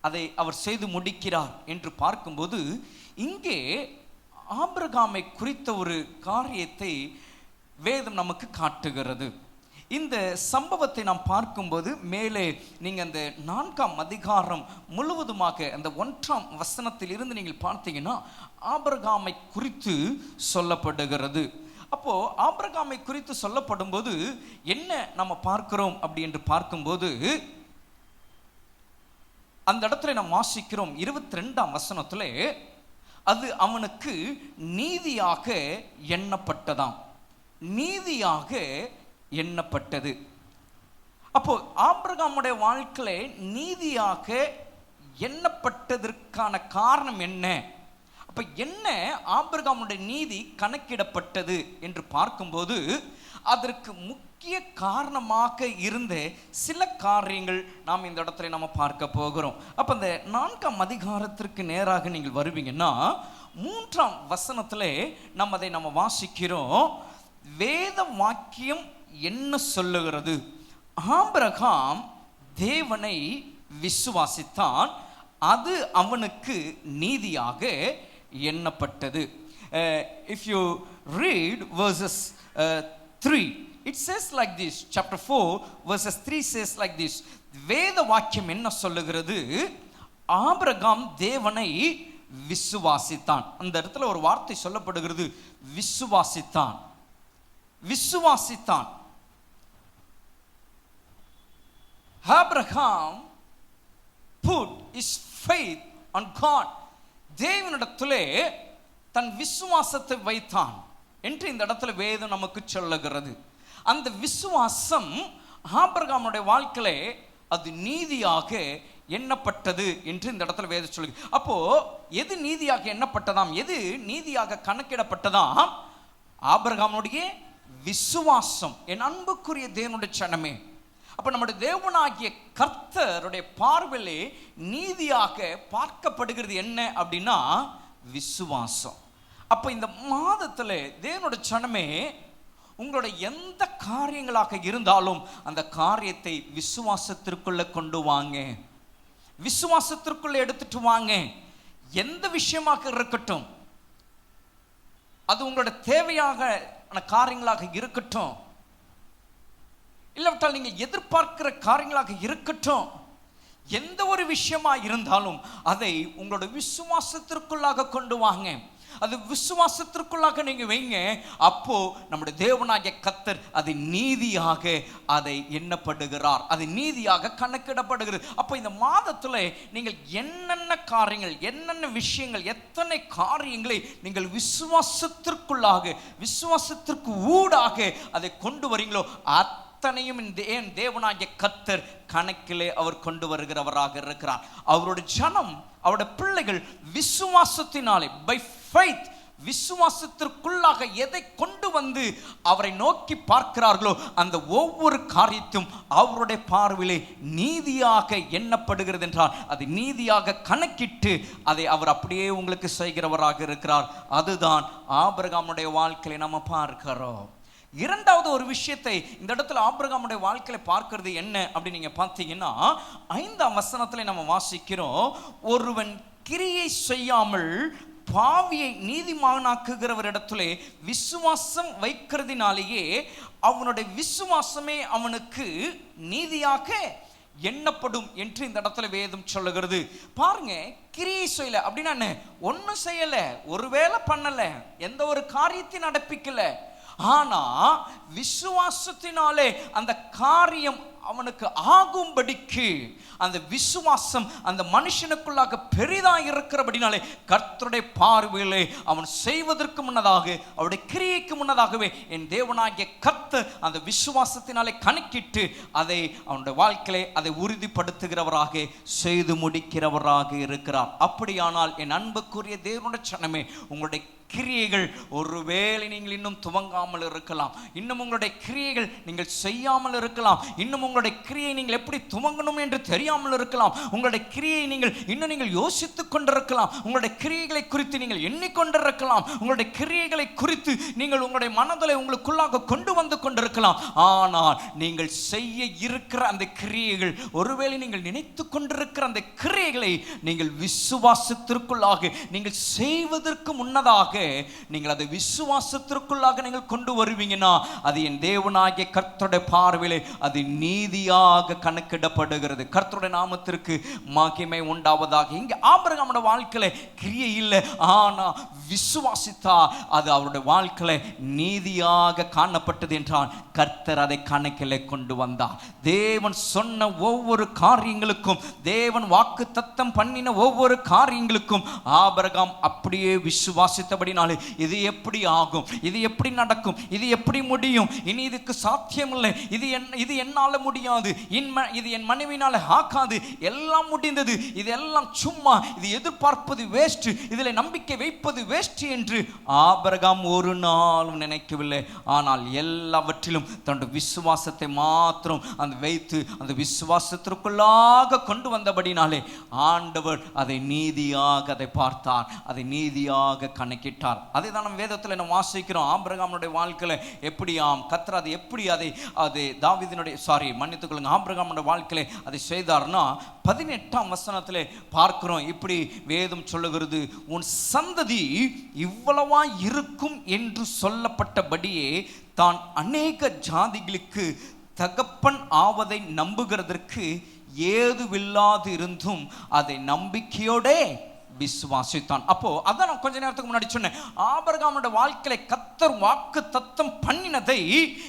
அதை அவர் செய்து முடிக்கிறார் என்று பார்க்கும்போது, இங்கே ஆபிரகாமை குறித்த ஒரு காரியத்தை வேதம் நமக்கு காட்டுகிறது. இந்த சம்பவத்தை நாம் பார்க்கும்போது மேலே நீங்கள் அந்த 4ஆம் அதிகாரம் முழுவதுமாக அந்த 1ஆம் வசனத்தில் இருந்து நீங்கள் பார்த்தீங்கன்னா ஆபிரகாமை குறித்து சொல்லப்படுகிறது. அப்போ ஆபிரகாமை குறித்து சொல்லப்படும் போது என்ன நம்ம பார்க்கிறோம் அப்படி என்று பார்க்கும்போது, அந்த இடத்துல நாம் வாசிக்கிறோம் 22ஆம் வசனத்திலே, அது அவனுக்கு நீதியாக எண்ணப்பட்டதாம், நீதியாக எண்ணப்பட்டது. அப்போ ஆபிரகாமுடைய வாழ்க்கையிலே நீதியாக எண்ணப்பட்டதற்கான காரணம் என்ன? அப்ப என்ன ஆபிரகாமுடைய நீதி கணக்கிடப்பட்டது என்று பார்க்கும்போது, அதற்கு முக்கிய காரணமாக இருந்த சில காரியங்கள் நாம் இந்த இடத்துல நம்ம பார்க்க போகிறோம். அப்ப இந்த 4ஆம் அதிகாரத்திற்கு நேராக நீங்கள் வருவீங்கன்னா 3ஆம் வசனத்திலே நம்ம வாசிக்கிறோம். வேத வாக்கியம் என்ன சொல்லுகிறது? ஆபிரகாம் தேவனை விசுவாசித்தான், அது அவனுக்கு நீதியாக எண்ணப்பட்டது. If you read verses 3, it says like this. Chapter 4 verses 3 says like this. வேத வாக்கியம் என்ன சொல்லுகிறது? ஆபிரகாம் தேவனை விசுவாசித்தான். அந்த இடத்துல ஒரு வார்த்தை சொல்லப்படுகிறது, விசுவாசித்தான், விசுவாசித்தான். Abraham put his faith on God. தேவனிடத்திலே தன் விசுவாசத்தை வைத்தான் என்று இந்த இடத்துல வேதம் நமக்கு சொல்லுகிறது. அந்த விசுவாசம் ஆபிரகாமுடைய வாழ்க்கையிலே அது நீதியாக எண்ணப்பட்டது என்று இந்த இடத்துல வேதம் சொல்லுது. அப்போ எது நீதியாக எண்ணப்பட்டதாம், எது நீதியாக கணக்கிடப்பட்டதாம்? ஆபிரகாமுடைய விசுவாசம். என் அன்புக்குரிய தேவனுடைய சனமே, அப்ப நம்முடைய தேவனாகிய கர்த்தருடைய பார்வையிலே நீதியாக பார்க்கப்படுகிறது என்ன அப்படின்னா விசுவாசம். அப்ப இந்த மாதத்துல தேவனுடைய சனமே, உங்களோட எந்த காரியங்களாக இருந்தாலும் அந்த காரியத்தை விசுவாசத்திற்குள்ள கொண்டு வாங்க, விசுவாசத்திற்குள்ள எடுத்துட்டு வாங்க. எந்த விஷயமாக இருக்கட்டும், அது உங்களோட தேவையான காரியங்களாக இருக்கட்டும், இல்லாவிட்டால் நீங்கள் எதிர்பார்க்கிற காரியங்களாக இருக்கட்டும், எந்த ஒரு விஷயமா இருந்தாலும் அதை உங்களோட விசுவாசத்திற்குள்ளாக கொண்டு வாங்க. அது விசுவாசத்திற்குள்ளாக நீங்க வைங்க. அப்போ நம்முடைய தேவனாகிய கர்த்தர் அது நீதியாக அதை எண்ணப்படுகிறார், அது நீதியாக கணக்கிடப்படுகிறது. அப்போ இந்த மாதத்துல நீங்கள் என்னென்ன காரியங்கள், என்னென்ன விஷயங்கள், எத்தனை காரியங்களை நீங்கள் விசுவாசத்திற்குள்ளாக, விசுவாசத்திற்கு ஊடாக அதை கொண்டு வரீங்களோ அத்தனையும் என் தேவனாகிய கர்த்தர் கணக்கிலே அவர் கொண்டு வருகிறவராக இருக்கிறார். அவருடைய ஜனம், அவருடைய பிள்ளைகள் விசுவாசத்தினாலே, பை ஃபெய்த், விசுவாசத்திற்குள்ளாக எதை கொண்டு வந்து அவரை நோக்கி பார்க்கிறார்களோ அந்த ஒவ்வொரு காரியத்தையும் அவருடைய பார்வையிலே நீதியாக எண்ணப்படுகிறது என்றால் அது நீதியாக கணக்கிட்டு அதை அவர் அப்படியே உங்களுக்கு செய்கிறவராக இருக்கிறார். அதுதான் ஆபிரகாமுடைய வாழ்க்கையை நம்ம பார்க்கிறோம். இரண்டாவது ஒரு விஷயத்தை இந்த இடத்துல ஆபிரகாமுடைய வாழ்க்கையில பார்க்கிறது என்ன அப்படின்னு நீங்க பார்த்தீங்கன்னா, 5ஆம் வசனத்துல நம்ம வாசிக்கிறோம், ஒருவன் கிரியை செய்யாமல் பாவியை நீதிமானாக்குகிறவரிடத்திலே விசுவாசம் வைக்கிறதுனாலேயே அவனுடைய விசுவாசமே அவனுக்கு நீதியாக எண்ணப்படும் என்று இந்த இடத்துல வேதம் சொல்லுகிறது. பாருங்க, கிரியை செய்யல அப்படின்னா என்ன? ஒன்னும் செய்யல, ஒரு வேலை பண்ணல, எந்த ஒரு காரியத்தையும் நடப்பிக்கல, ஆனா விசுவாசத்தினாலே அந்த காரியம் அவனுக்கு ஆகும்படிக்கு அந்த விசுவாசம் அந்த மனுஷனுக்குள்ளாக பெரிதாக இருக்கிறபடினாலே கர்த்தருடைய பார்வையிலே அவன் செய்வதற்கு முன்னதாக, அவருடைய கிரியைக்கு முன்னதாகவே என் தேவனாகிய கர்த்தர் அந்த விசுவாசத்தினாலே கணக்கிட்டு அதை அவனுடைய வாழ்க்கையிலே அதை உறுதிப்படுத்துகிறவராக செய்து முடிக்கிறவராக இருக்கிறார். அப்படியானால் என் அன்புக்குரிய தேவனுடைய சனமே, உங்களுடைய கிரியைகள் ஒருவேளை நீங்கள் இன்னும் துவங்காமல் இருக்கலாம், இன்னும் உங்களுடைய கிரியைகள் நீங்கள் செய்யாமல் இருக்கலாம், இன்னும் உங்களுடைய கிரியை நீங்கள் எப்படி துவங்கணும் என்று தெரியாமல் இருக்கலாம், உங்களுடைய கிரியை நீங்கள் யோசித்துக் கொண்டிருக்கலாம், உங்களுடைய கிரியைகளை குறித்து நீங்கள் எண்ணிக்கொண்டிருக்கலாம், உங்களுடைய கிரியைகளை குறித்து நீங்கள் உங்களுடைய மனதில் உங்களுக்குள்ளாக கொண்டு வந்து கொண்டிருக்கலாம். ஆனால் நீங்கள் செய்ய இருக்கிற அந்த கிரியைகள், ஒருவேளை நீங்கள் நினைத்து கொண்டிருக்கிற அந்த கிரியைகளை நீங்கள் விசுவாசத்திற்குள்ளாக நீங்கள் செய்வதற்கு முன்னதாக நீங்கள் அதை விசுவாசத்திற்குள்ளாக நீங்கள் கொண்டு வருவீங்கன்னா அது என் தேவனாகிய கர்த்தருடைய பார்வையிலே அது நீதியாக கணக்கிடப்படுகிறது. கர்த்தருடைய நாமத்திற்கு மகிமை உண்டாவதாக. இங்க ஆபிரகாமோட வாழ்க்கையில கிரியை இல்லை, ஆனா விசுவாசித்தா அது அவருடைய வாழ்க்கையில நீதியாக காணப்பட்டது என்றால் கர்த்தர் அதை கணக்கிலே கொண்டு வந்தார். தேவன் சொன்ன ஒவ்வொரு காரியங்களுக்கும், தேவன் வாக்கு தத்தம் பண்ணின ஒவ்வொரு காரியங்களுக்கும் ஆபிரகாம் அப்படியே விசுவாசித்தபடினாலே இது எப்படி ஆகும், இது எப்படி நடக்கும், இது எப்படி முடியும், இனி இதுக்கு சாத்தியம் இல்லை, இது என்னால முடியாது, இது என் மனைவினால ஆகாது, எல்லாம் முடிந்தது, இது எல்லாம் சும்மா, இது எதிர்பார்ப்பது வேஸ்ட், இதில் நம்பிக்கை வைப்பது வேஸ்ட் என்று ஆபிரகாம் ஒரு நாளும் நினைக்கவில்லை. ஆனால் எல்லாவற்றிலும் தன்னுடைய விசுவாசத்தை மாத்திரம் அந்த வைத்து அந்த விசுவாசத்திற்குள்ளாக கொண்டு வந்தபடினாலே ஆண்டவர் அதை நீதியாக அதை பார்த்தார், அதை நீதியாக கணக்கிட்டார். அதை தான் நம்ம வேதத்தில் நம்ம வாசிக்கிறோம். ஆபிரகாமுடைய வாழ்க்கையில எப்படியாம் கர்த்தர் அதை எப்படி அதை தாவீதினுடைய மன்னித்துக்கொள்ளுங்க, ஆபிரகாமுடைய வாழ்க்கையில அதை செய்தார்னா 18ஆம் வசனத்திலே பார்க்கிறோம். இப்படி வேதம் சொல்லுகிறது, உன் சந்ததி இவ்வளவா இருக்கும் என்று சொல்லப்பட்டபடியே தான் அநேக ஜாதிகளுக்கு தகப்பன் ஆவதை நம்புகிறதற்கு ஏதுவில்லாது இருந்தும் அதை நம்பிக்கையோட விசுவாசித்தான். அப்போ அதான் நான் கொஞ்ச நேரத்துக்கு முன்னாடி சொன்னேன், ஆபிரகாமோட வாழ்க்கையில கர்த்தர் வாக்கு தத்தம் பண்ணினதை,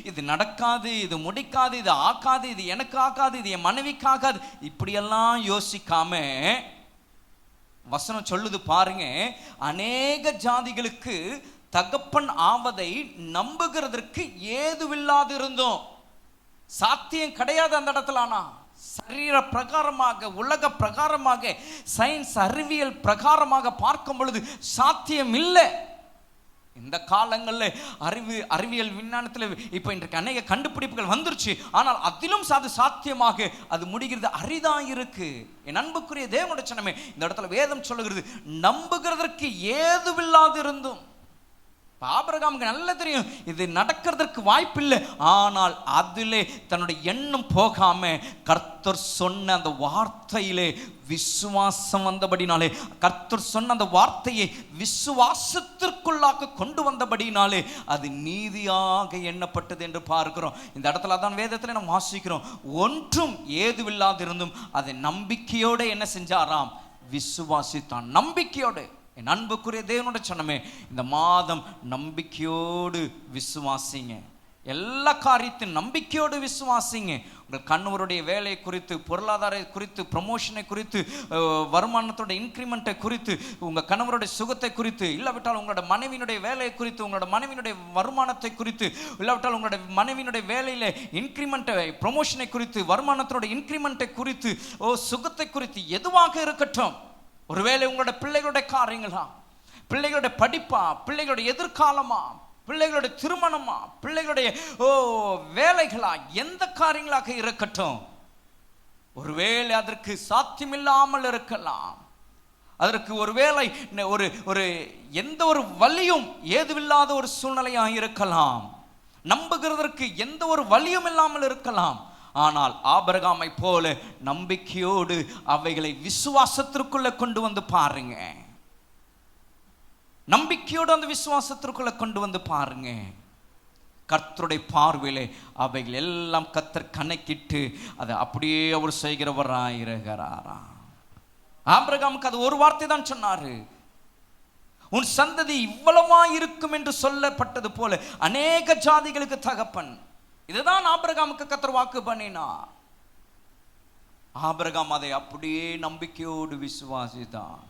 இது நடக்காது, இது முடிக்காது, இது ஆக்காது, இது எனக்கு ஆகாது, இது என் மனைவிக்கு ஆகாது, இப்படியெல்லாம் யோசிக்காம வசனம் சொல்லுது பாருங்க, அநேக ஜாதிகளுக்கு தகப்பன் ஆவதை நம்புகிறதற்கு ஏதுவில்லாது இருந்தோம். சாத்தியம் கிடையாது அந்த இடத்துல. ஆனா சரீர பிரகாரமாக, உலக பிரகாரமாக, சயின்ஸ் அறிவியல் பிரகாரமாக பார்க்கும் பொழுது சாத்தியம் இல்லை. இந்த காலங்களில் அறிவியல் விஞ்ஞானத்தில் இப்போ இன்றைக்கு அநேக கண்டுபிடிப்புகள் வந்துருச்சு. ஆனால் அதிலும் அது சாத்தியமாக அது முடிகிறது அரிதான் இருக்கு. என் அன்புக்குரிய தேவனுடைய சனமே, இந்த இடத்துல வேதம் சொல்லுகிறது, நம்புகிறதற்கு ஏதுவில்லாது இருந்தும். ஆபிரகாமுக்கு நல்லா தெரியும் இது நடக்கிறதுக்கு வாய்ப்பில்லை. ஆனால் அதிலே தன்னுடைய எண்ணம் போகாம கர்த்தர் சொன்ன அந்த வார்த்தையிலே விசுவாசம் வந்தபடினாலே, கர்த்தர் சொன்ன அந்த வார்த்தையை விசுவாசத்திற்குள்ளாக கொண்டு வந்தபடினாலே அது நீதியாக எண்ணப்பட்டது என்று பார்க்கிறோம். இந்த இடத்துல தான் வேதத்தில் நம்ம வாசிக்கிறோம், ஒன்றும் ஏதுவில்லாது இருந்தும் அதை நம்பிக்கையோடு என்ன செஞ்சாராம், விசுவாசித்தான். நம்பிக்கையோடு. என் அன்புக்குரிய தேவனுடைய சொன்னமே, இந்த மாதம் நம்பிக்கையோடு விசுவாசிங்க. எல்லா காரியத்தையும் நம்பிக்கையோடு விசுவாசிங்க. உங்கள் கணவருடைய வேலை குறித்து, பொருளாதார குறித்து, ப்ரமோஷனை குறித்து, வருமானத்தோட இன்க்ரிமெண்ட்டை குறித்து, உங்கள் கணவருடைய சுகத்தை குறித்து, இல்லாவிட்டால் உங்களோட மனைவியினுடைய வேலையை குறித்து, உங்களோட மனைவியினுடைய வருமானத்தை குறித்து, இல்லாவிட்டால் உங்களோட மனைவியினுடைய வேலையில் இன்க்ரிமெண்ட்டை, ப்ரமோஷனை குறித்து, வருமானத்தோட இன்க்ரிமெண்ட்டை குறித்து, சுகத்தை குறித்து, எதுவாக இருக்கட்டும். ஒருவேளை உங்களோட பிள்ளைகளுடைய காரியங்களா, பிள்ளைகளுடைய படிப்பா, பிள்ளைகளுடைய எதிர்காலமா, பிள்ளைகளுடைய திருமணமா, பிள்ளைகளுடைய வேலைகளா, எந்த காரியங்களாக இருக்கட்டும், ஒருவேளை அதற்கு சாத்தியமில்லாமல் இருக்கலாம். அதற்கு ஒருவேளை ஒரு எந்த ஒரு வழியும் ஏதுவில்லாத ஒரு சூழ்நிலையாக இருக்கலாம். நம்புகிறதற்கு எந்த ஒரு வழியும் இல்லாமல் இருக்கலாம். ஆனால் ஆபிரகாமை போல நம்பிக்கையோடு அவைகளை விசுவாசத்திற்குள்ள கொண்டு வந்து பாருங்க. நம்பிக்கையோடு அந்த விசுவாசத்திற்குள்ள கொண்டு வந்து பாருங்க. கர்த்தருடைய பார்வையிலே அவைகள் எல்லாம் கர்த்தர் கணக்கிட்டு அதை அப்படியே அவர் செய்கிறவராயிருக்கிறாரா. ஆபிரகாமுக்கு அது ஒரு வார்த்தை தான் சொன்னாரு, உன் சந்ததி இவ்வளவா இருக்கும் என்று சொல்லப்பட்டது போல அநேக ஜாதிகளுக்கு தகப்பன். இதுதான் ஆபிரகாமுக்கு கர்த்தர் வாக்கு பண்ணினார். ஆபிரகாம் அதை அப்படியே நம்பிக்கையோடு விசுவாசித்தான்.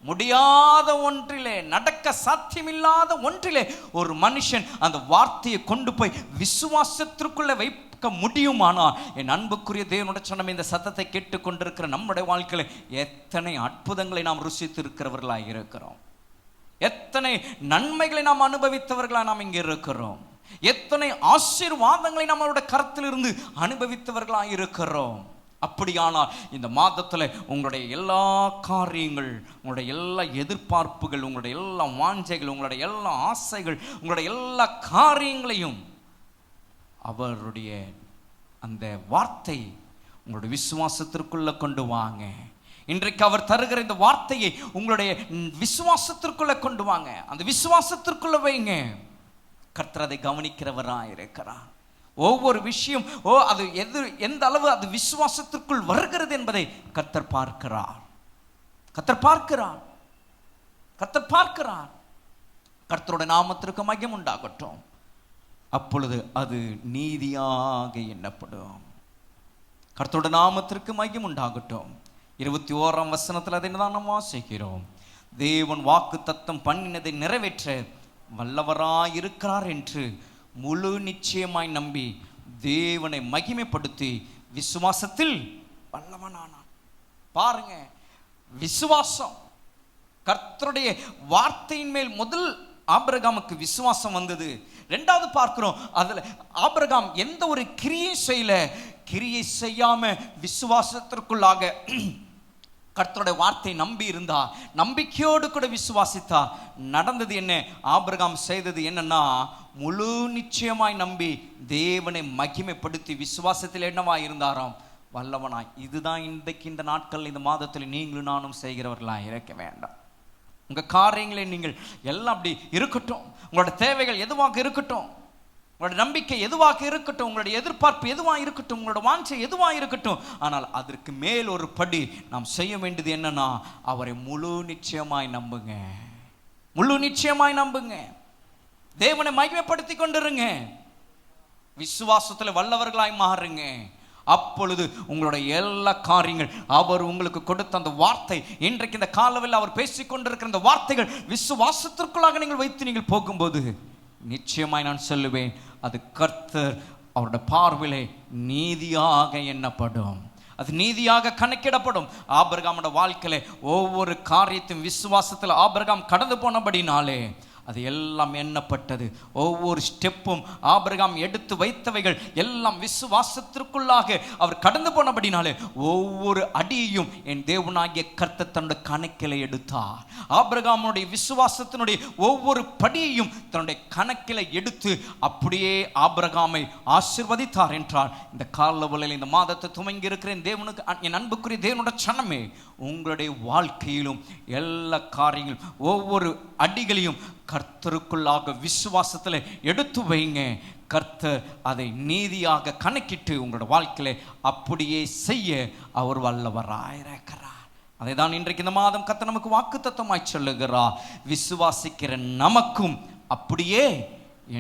முடியாத ஒன்றிலே, நடக்க சாத்தியமில்லாத ஒன்றிலே ஒரு மனுஷன் அந்த வார்த்தையை கொண்டு போய் விசுவாசத்திற்குள்ள வைக்க முடியுமானால், என் அன்புக்குரிய தேவனுடைய சொன்ன இந்த சத்தத்தை கேட்டுக்கொண்டிருக்கிற நம்முடைய வாழ்க்கையில எத்தனை அற்புதங்களை நாம் ருசித்து இருக்கிறவர்களாக இருக்கிறோம். எத்தனை நன்மைகளை நாம் அனுபவித்தவர்களாக நாம் இங்கே இருக்கிறோம். எத்தனை ஆசீர்வாதங்களை நம்மளோட கருத்திலிருந்து அனுபவித்தவர்களாக இருக்கிறோம். அப்படியானால் இந்த மாதத்தில் உங்களுடைய எல்லா காரியங்கள், உங்களுடைய எல்லா எதிர்பார்ப்புகள், உங்களுடைய எல்லா வாஞ்சைகள், உங்களுடைய எல்லா ஆசைகள், உங்களுடைய எல்லா காரியங்களையும் அவருடைய அந்த வார்த்தை உங்களுடைய விசுவாசத்திற்குள்ள கொண்டு வாங்க. இன்றைக்கு அவர் தருகிற இந்த வார்த்தையை உங்களுடைய விசுவாசத்திற்குள்ள கொண்டு வாங்க. அந்த விசுவாசத்திற்குள்ள வைங்க. கர்த்தர் அதை கவனிக்கிறவராக இருக்கிறார். ஒவ்வொரு விஷயம் அது எந்த அளவு அது விசுவாசத்திற்குள் வருகிறது என்பதை கர்த்தர் பார்க்கிறார். கர்த்தர் பார்க்கிறார். கர்த்தர் பார்க்கிறார். கர்த்தருடைய நாமத்திற்கு மகிமை உண்டாகட்டும். அப்பொழுது அது நீதியாக எண்ணப்படும். கர்த்தருடைய நாமத்திற்கு மகிமை உண்டாகட்டும். 21ஆம் வசனத்தில் அதை தான் நாம் வாசிக்கிறோம். தேவன் வாக்கு தத்தம் பண்ணினதை நிறைவேற்ற வல்லவராயிருக்கிறார் என்று முழு நிச்சயமாய் நம்பி தேவனை மகிமைப்படுத்தி விசுவாசத்தில் வல்லவனானான். பாருங்க, விசுவாசம். கர்த்தருடைய வார்த்தையின் மேல் முதல் ஆபிரகாமுக்கு விசுவாசம் வந்தது. ரெண்டாவது பார்க்கிறோம், அதுல ஆபிரகாம் எந்த ஒரு கிரியை செய்யாம விசுவாசத்திற்குள்ளாக கர்த்தருடைய வார்த்தை நம்பி இருந்தா, நம்பிக்கையோடு கூட விசுவாசித்தா. நடந்தது என்ன? ஆபிரகாம் செய்தது என்னன்னா, முழு நிச்சயமாய் நம்பி தேவனை மகிமைப்படுத்தி விசுவாசத்தில் என்னவா இருந்தாராம், வல்லவனாய். இதுதான் இன்றைக்கு இந்த நாட்கள் இந்த மாதத்தில் நீங்களும் நானும் செய்கிறவர்களாக இருக்க வேண்டாம். உங்க காரியங்களை நீங்கள் எல்லாம் அப்படி இருக்கட்டும். உங்களோட தேவைகள் எதுவாக இருக்கட்டும். உங்களோட நம்பிக்கை எதுவாக இருக்கட்டும், உங்களுடைய எதிர்பார்ப்பு எதுவாக இருக்கட்டும், உங்களோட வாஞ்சை எதுவாக இருக்கட்டும், ஆனால் அதற்கு மேல் ஒரு படி நாம் செய்ய வேண்டியது என்னன்னா, அவரை முழு நிச்சயமாய் நம்புங்க. முழு நிச்சயமாய் நம்புங்க. தேவனை மகிமைப்படுத்தி கொண்டிருங்க. விசுவாசத்தில் வல்லவர்களாய் மாறுங்க. அப்பொழுது உங்களுடைய எல்லா காரியங்கள், அவர் உங்களுக்கு கொடுத்த அந்த வார்த்தை, இன்றைக்கு இந்த காலவில் அவர் பேசிக்கொண்டிருக்கிற அந்த வார்த்தைகள் விசுவாசத்திற்குள்ளாக நீங்கள் வைத்து நீங்கள் போகும்போது நிச்சயமாய் நான் சொல்லுவேன், அது கர்த்தர் அவருடைய பார்வையிலே நீதியாக எண்ணப்படும், அது நீதியாக கணக்கிடப்படும். ஆபிரகாமோட வாழ்க்கையில ஒவ்வொரு காரியத்தையும் விசுவாசத்தில் ஆபிரகாம் கடந்து போனபடினாலே அது எல்லாம் எண்ணப்பட்டது. ஒவ்வொரு ஸ்டெப்பும் ஆபிரகாம் எடுத்து வைத்தவைகள் எல்லாம் விசுவாசத்திற்குள்ளாக அவர் கடந்து போனபடினாலே ஒவ்வொரு அடியையும் என் தேவனாகிய கர்த்தர் தன்னுடைய கணக்கில் எடுத்தார். ஆபிரகாமுடைய விசுவாசத்தினுடைய ஒவ்வொரு படியையும் தன்னுடைய கணக்கில் எடுத்து அப்படியே ஆபிரகாமை ஆசீர்வதித்தார் என்றார். இந்த காலவளையில் இந்த மாதத்தை துவங்கி இருக்கிறேன் தேவனுக்கு, என் அன்புக்குரிய தேவனுடைய சனமே, உங்களுடைய வாழ்க்கையிலும் எல்லா காரியங்களும் ஒவ்வொரு அடிகளையும் கர்த்தருக்குள்ளாக விசுவாசத்தில் எடுத்து வைங்க. கர்த்தர் அதை நீதியாக கணக்கிட்டு உங்களோட வாழ்க்கையில அப்படியே செய்ய அவர் வல்லவராயிருக்கிறார். அதை தான் இன்றைக்கு இந்த மாதம் கர்த்தர் நமக்கு வாக்குத்தத்தமாய் சொல்லுகிறார். விசுவாசிக்கிற நமக்கும் அப்படியே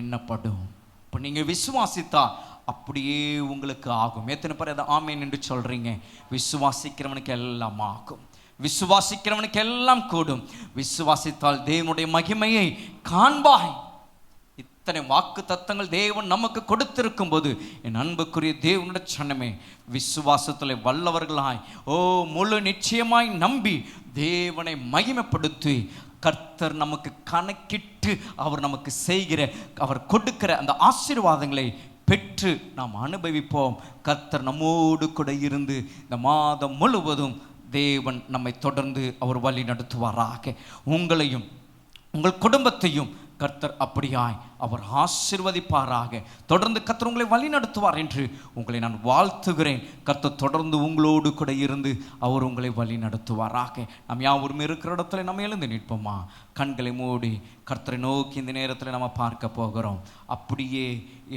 எண்ணப்படும். இப்போ நீங்க விசுவாசித்தா அப்படியே உங்களுக்கு ஆகும். எத்தனை பேர் அதை ஆமேன் என்று சொல்றீங்க? விசுவாசிக்கிறவனுக்கு எல்லாம் ஆகும். விசுவாசிக்கிறவனுக்கு எல்லாம் கூடும். விசுவாசித்தால் தேவனுடைய மகிமையை காண்பாய். இத்தனை வாக்கு தத்தங்கள் தேவன் நமக்கு கொடுத்திருக்கும் போது என் அன்புக்குரிய தேவனுடைய சனமே, விசுவாசத்தில் வல்லவர்களாய் முழு நிச்சயமாய் நம்பி தேவனை மகிமைப்படுத்தி கர்த்தர் நமக்கு கணக்கிட்டு அவர் நமக்கு செய்கிற, அவர் கொடுக்கிற அந்த ஆசீர்வாதங்களை பெற்று நாம் அனுபவிப்போம். கர்த்தர் நம்மோடு கூட இருந்து இந்த மாதம் முழுவதும் தேவன் நம்மை தொடர்ந்து அவர் வழி நடத்துவாராக. உங்களையும் உங்கள் குடும்பத்தையும் கர்த்தர் அப்படியாய் அவர் ஆசீர்வதிப்பாராக. தொடர்ந்து கர்த்தர் உங்களை வழி நடத்துவார் என்று உங்களை நான் வாழ்த்துகிறேன். கர்த்தர் தொடர்ந்து உங்களோடு கூட இருந்து அவர் உங்களை வழி நடத்துவாராக. நாம் யாவரும் இருக்கிற இடத்துல நம்ம எழுந்து நிற்போமா? கண்களை மூடி கர்த்தரை நோக்கி இந்த நேரத்தில் நம்ம பார்க்க போகிறோம். அப்படியே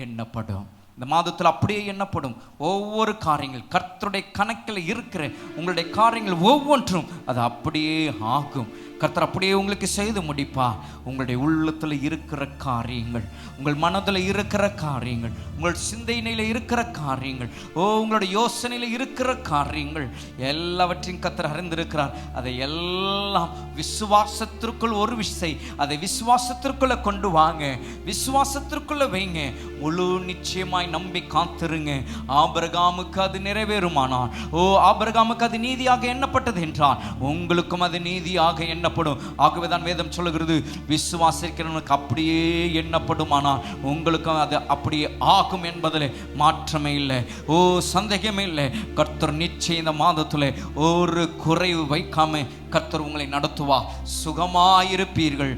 எண்ணப்படும். இந்த மாதத்தில் அப்படியே எண்ணப்படும் ஒவ்வொரு காரியங்கள், கர்த்தருடைய கணக்கில் இருக்கிற உங்களுடைய காரியங்கள் ஒவ்வொன்றும் அது அப்படியே ஆகும். கர்த்தர் அப்படியே உங்களுக்கு செய்து முடிப்பா. உங்களுடைய உள்ளத்தில் இருக்கிற காரியங்கள், உங்கள் மனதில் இருக்கிற காரியங்கள், உங்கள் சிந்தனையில் இருக்கிற காரியங்கள், உங்களுடைய யோசனையில் இருக்கிற காரியங்கள் எல்லாவற்றையும் கர்த்தர் அறிந்திருக்கிறார். அதை எல்லாம் விசுவாசத்திற்குள் ஒரு விஷயம், அதை விசுவாசத்திற்குள்ள கொண்டு வாங்க, விசுவாசத்திற்குள்ள வைங்க. முழு நிச்சயமாய் நம்பி காத்திருங்க. ஆபிரகாமுக்கு அது நிறைவேறுமானால், ஆபிரகாமுக்கு அது நீதியாக எண்ணப்பட்டது என்றால் உங்களுக்கும் அது நீதியாக எண்ணப்படும். ஆகவேதான் வேதம் சொல்லுகிறது, விசுவாசிக்கிறவனுக்கு அப்படியே எண்ணப்படுமானால் உங்களுக்கும் அது அப்படியே ஆகும் என்பதில் மாற்றமே இல்லை, சந்தேகமே இல்லை. கர்த்தர் நிச்சயம் இந்த மாதத்தில் ஒரு குறைவு வைக்காம கர்த்தர் உங்களை நடத்துவா. சுகமாயிருப்பீர்கள்.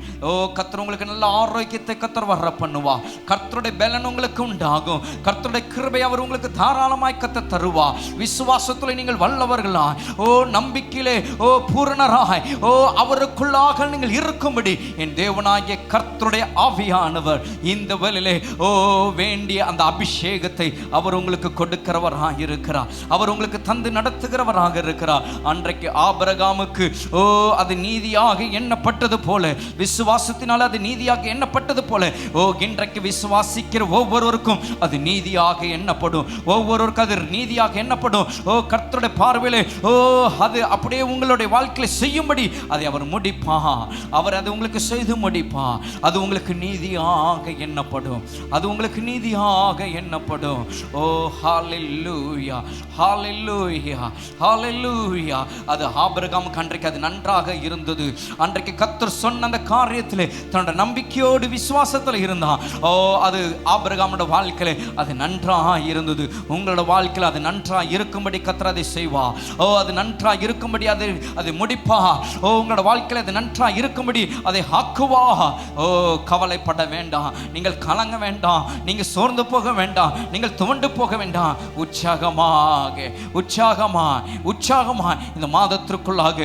கர்த்தர் உங்களுக்கு நல்ல ஆரோக்கியத்தை கர்த்தர் வர பண்ணுவா. கர்த்தருடைய பலன் உங்களுக்கு உண்டாகும். கர்த்தருடைய கிருபை அவர் உங்களுக்கு தாராளமாய் கர்த்தர் தருவா. விசுவாசத்தில் நீங்கள் வல்லவர்களா, நம்பிக்கையிலே பூரணராய் அவருக்குள்ளாக நீங்கள் இருக்கும்படி என் தேவனாகிய கர்த்தருடைய ஆவியானவர் இந்த வேளையிலே வேண்டிய அந்த அபிஷேகத்தை அவர் உங்களுக்கு கொடுக்கிறவராக இருக்கிறார். அவர் உங்களுக்கு தந்து நடத்துகிறவராக இருக்கிறார். அன்றைக்கு ஆபிரகாமுக்கு அது நீதியாக எண்ணப்பட்டது போல, விசுவாசத்தினால் அது நீதியாக எண்ணப்பட்டது போல இன்றைக்கு விசுவாசிக்கிற ஒவ்வொருவருக்கும் அது நீதியாக எண்ணப்படும். ஒவ்வொருவருக்கும் அது நீதியாக எண்ணப்படும். கர்த்தருடைய பார்வையிலே அது அப்படியே உங்களுடைய வாழ்க்கையில செய்யும்படி அதை அவர் முடிப்பா. அவர் அதை உங்களுக்கு செய்து முடிப்பா. அது உங்களுக்கு நீதியாக எண்ணப்படும். அது உங்களுக்கு நீதியாக எண்ணப்படும். ஹல்லேலூயா, ஹல்லேலூயா, ஹல்லேலூயா. அது ஆபிரகாமுக்கு அன்றைக்கு அது நன்றாக இருந்தது. அன்றைக்கு கர்த்தர் சொன்ன அந்த காரியத்திலே தன்னுடைய நம்பிக்கையோடு விசுவாசத்தில் இருந்தான். அது ஆபிரகாமோட வாழ்க்கையிலே அது நன்றாக இருந்தது. உங்களோட வாழ்க்கையில் அது நன்றாக இருக்கும்படி கர்த்தர் அதை செய்வா. அது நன்றாக இருக்கும்படி அதை முடிப்பா. உங்களோட வாழ்க்கையில் அது நன்றாக இருக்கும்படி அதை ஆக்குவா. கவலைப்பட வேண்டாம், நீங்கள் கலங்க வேண்டாம், நீங்கள் சோர்ந்து போக வேண்டாம், நீங்கள் துவண்டு போக வேண்டாம். உற்சாகமா இந்த மாதத்திற்குள்ளாக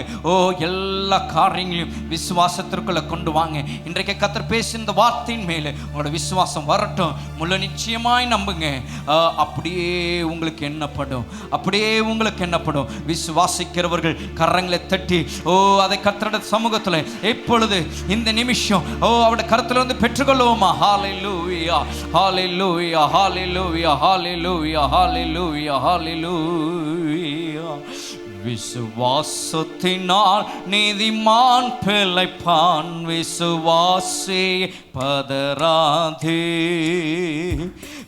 எல்லா காரியங்களையும் விசுவாசத்திற்குள்ள கொண்டு வாங்க. இன்றைக்கு கர்த்தர் பேசின இந்த வார்த்தையின் மேலே உங்களோட விசுவாசம் வரட்டும். முழு நிச்சயமாய் நம்புங்க. அப்படியே உங்களுக்கு என்னப்படும். விசுவாசிக்கிறவர்கள் கரங்களை தட்டி அதை கர்த்தருடைய சமூகத்தில் இப்பொழுது இந்த நிமிஷம் அவருடைய கருத்துல வந்து பெற்றுக்கொள்வோமா? ஹல்லேலூயா, ஹல்லேலூயா, ஹல்லேலூயா, ஹல்லேலூயா, ஹல்லேலூயா, ஹல்லேலூயா. விசுவாசத்தினால் நீதிமான் பிழைப்பான், விசுவாசி பதறாதே.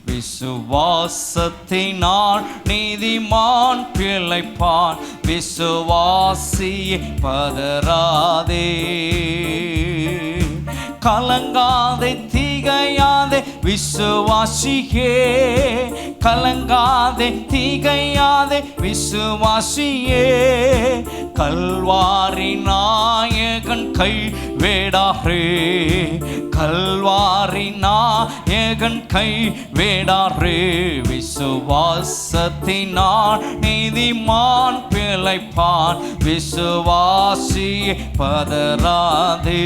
விசுவாசத்தினால் நீதிமான் பிழைப்பான், விசுவாசி பதறாதே. கலங்காதே திகையாதே விசுவாசியே, கலங்காதே திகையாதே விசுவாசியே. கல்வாரி நாயகன் கை வேடாரே, கல்வாரி நாயகன் கை வேடாரே. விசுவாசத்தினால் நீதிமான் பிழைப்பான், விசுவாசி பதறாதே.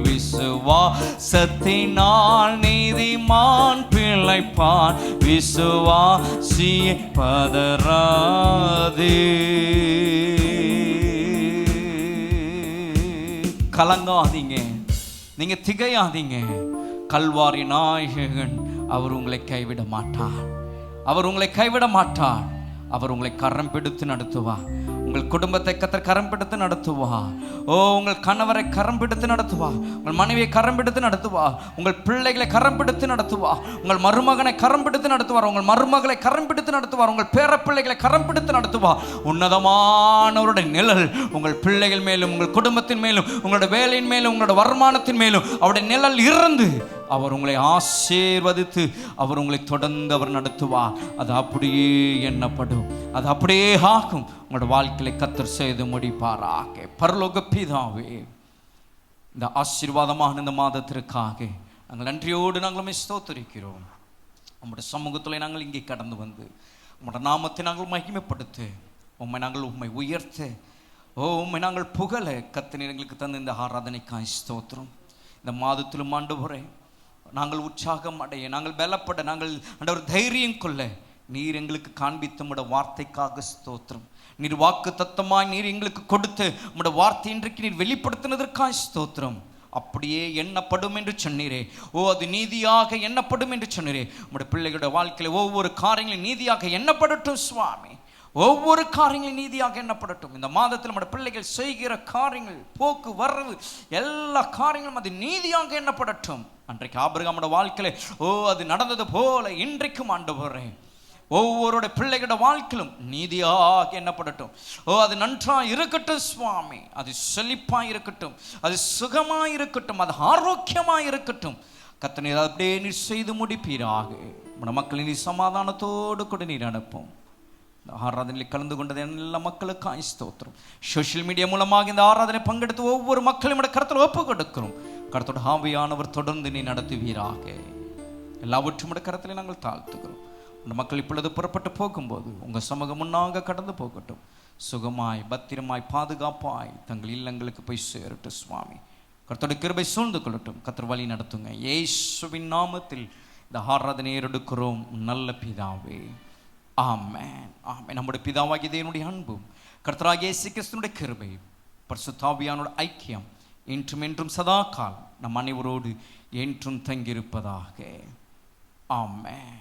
விசுவாசத்தினால் நீதிமான் பிழைப்பான், விசுவாசி பதறாதே. கலங்காதீங்க, நீங்க திகையாதீங்க. கல்வாரி நாயகன் அவர் உங்களை கைவிட மாட்டார், அவர் உங்களை கைவிட மாட்டார். அவர் உங்களை கரம் பிடித்து நடத்துவார். உங்கள் குடும்பத்தை கர்த்தர் கரம் பிடித்து நடத்துவா. உங்கள் கணவரை கரம் பிடித்து நடத்துவா, உங்கள் மனைவியை கரம் பிடித்து நடத்துவா, உங்கள் பிள்ளைகளை கரம் பிடித்து நடத்துவா, உங்கள் மருமகனை கரம் பிடித்து நடத்துவார், உங்கள் மருமகளை கரம் பிடித்து நடத்துவார், உங்கள் பேர பிள்ளைகளை கரம் பிடித்து நடத்துவா. உன்னதமானவருடைய நிழல் உங்கள் பிள்ளைகள் மேலும், உங்கள் குடும்பத்தின் மேலும், உங்களோட வேலையின் மேலும், உங்களோட வருமானத்தின் மேலும் அவருடைய நிழல் இருந்து அவர் உங்களை ஆசீர்வதித்து அவர் உங்களை தொடர்ந்து அவர் நடத்துவார். அது அப்படியே எண்ணப்படும், அது அப்படியே ஆகும். உங்களோட வாழ்க்கையை கர்த்தர் செய்து முடிப்பாராக. பரலோக பிதாவே, இந்த ஆசீர்வாதமான இந்த மாதத்திற்காக நாங்கள் நன்றியோடு நாங்களும் ஸ்தோத்திரிக்கிறோம். நம்முடைய சமூகத்தில் நாங்கள் இங்கே கடந்து வந்து உங்களுடைய நாமத்தை நாங்கள் மகிமைப்படுத்து, உம்மை உயர்த்த, உம்மை நாங்கள் புகழ கர்த்தர் எங்களுக்கு தந்த இந்த ஆராதனைக்காய் ஸ்தோத்திரம். இந்த மாதத்திலும் ஆண்டவரே நாங்கள் உற்சாகம் அடைய, நாங்கள் பலப்பட, நாங்கள் ஆண்டவர் தைரியம் கொள்ள நீர் எங்களுக்கு காண்பித்த உம்முடைய வார்த்தைக்காக ஸ்தோத்திரம். நீர் வாக்கு தத்தமாய் நீர் எங்களுக்கு கொடுத்து உம்முடைய வார்த்தை இன்றைக்கு நீர் வெளிப்படுத்தினதற்காக ஸ்தோத்திரம். அப்படியே எண்ணப்படும் என்று சொன்னீரே, அது நீதியாக எண்ணப்படும் என்று சொன்னீரே. உம்முடைய பிள்ளைகளுடைய வாழ்க்கையில் ஒவ்வொரு காரியங்களும் நீதியாக எண்ணப்படட்டும் சுவாமி, ஒவ்வொரு காரியங்களும் நீதியாக எண்ணப்படட்டும். இந்த மாதத்தில் நம்முடைய பிள்ளைகள் செய்கிற காரியங்கள், போக்கு வரவு, எல்லா காரியங்களும் அது நீதியாக எண்ணப்படட்டும். அன்றைக்கு ஆபிரகாமோட வாழ்க்கையில அது நடந்தது போல இன்றைக்கும் ஆண்டவரே ஒவ்வொருடைய பிள்ளைகளோட வாழ்க்கையிலும் நீதியாக எண்ணப்படட்டும். அது நன்றாக இருக்கட்டும் சுவாமி, அது செழிப்பாக இருக்கட்டும், அது சுகமாக இருக்கட்டும், அது ஆரோக்கியமாக இருக்கட்டும். கர்த்தர் நீர் அப்படியே நீர் செய்து முடிப்பீராக. நம்ம மக்களை நீர் சமாதானத்தோடு கூட நீர் அனுப்பும். இந்த ஆராதனையில் கலந்து கொண்டது எல்லா மக்களுக்கும் ஸ்தோத்திரம். சோஷியல் மீடியா மூலமாக இந்த ஆராதனை பங்கெடுத்து ஒவ்வொரு மக்களும் கர்த்தர் ஒப்பு கொடுக்கிறோம். கர்த்தரோட ஆவியானவர் தொடர்ந்து நீ நடத்துவீராக. எல்லாவற்றும் கரத்தில் நாங்கள் தாழ்த்துக்கிறோம். அந்த மக்கள் இப்பொழுது புறப்பட்டு போகும்போது உங்கள் சமூகம் முன்னாக கடந்து போகட்டும். சுகமாய் பத்திரமாய் பாதுகாப்பாய் தங்கள் இல்லங்களுக்கு போய் சேரட்டும் சுவாமி. கர்த்தருடைய கிருபை சூழ்ந்து கொள்ளட்டும். கர்த்தர் வழி நடத்துங்க. இயேசுவின் நாமத்தில் இந்த ஆராதனை எடுக்கிறோம் நல்ல பிதாவே, ஆமென், ஆமென். நம்முடைய பிதாவாகிய தேவனுடைய அன்பும் கர்த்தராகிய இயேசு கிறிஸ்துவினுடைய கிருபை பரிசுத்த ஆவியானோட ஐக்கியம் இன்றும் என்றும் சதா காலம் நம் அனைவரோடு என்றும் தங்கியிருப்பதாக. ஆமென்.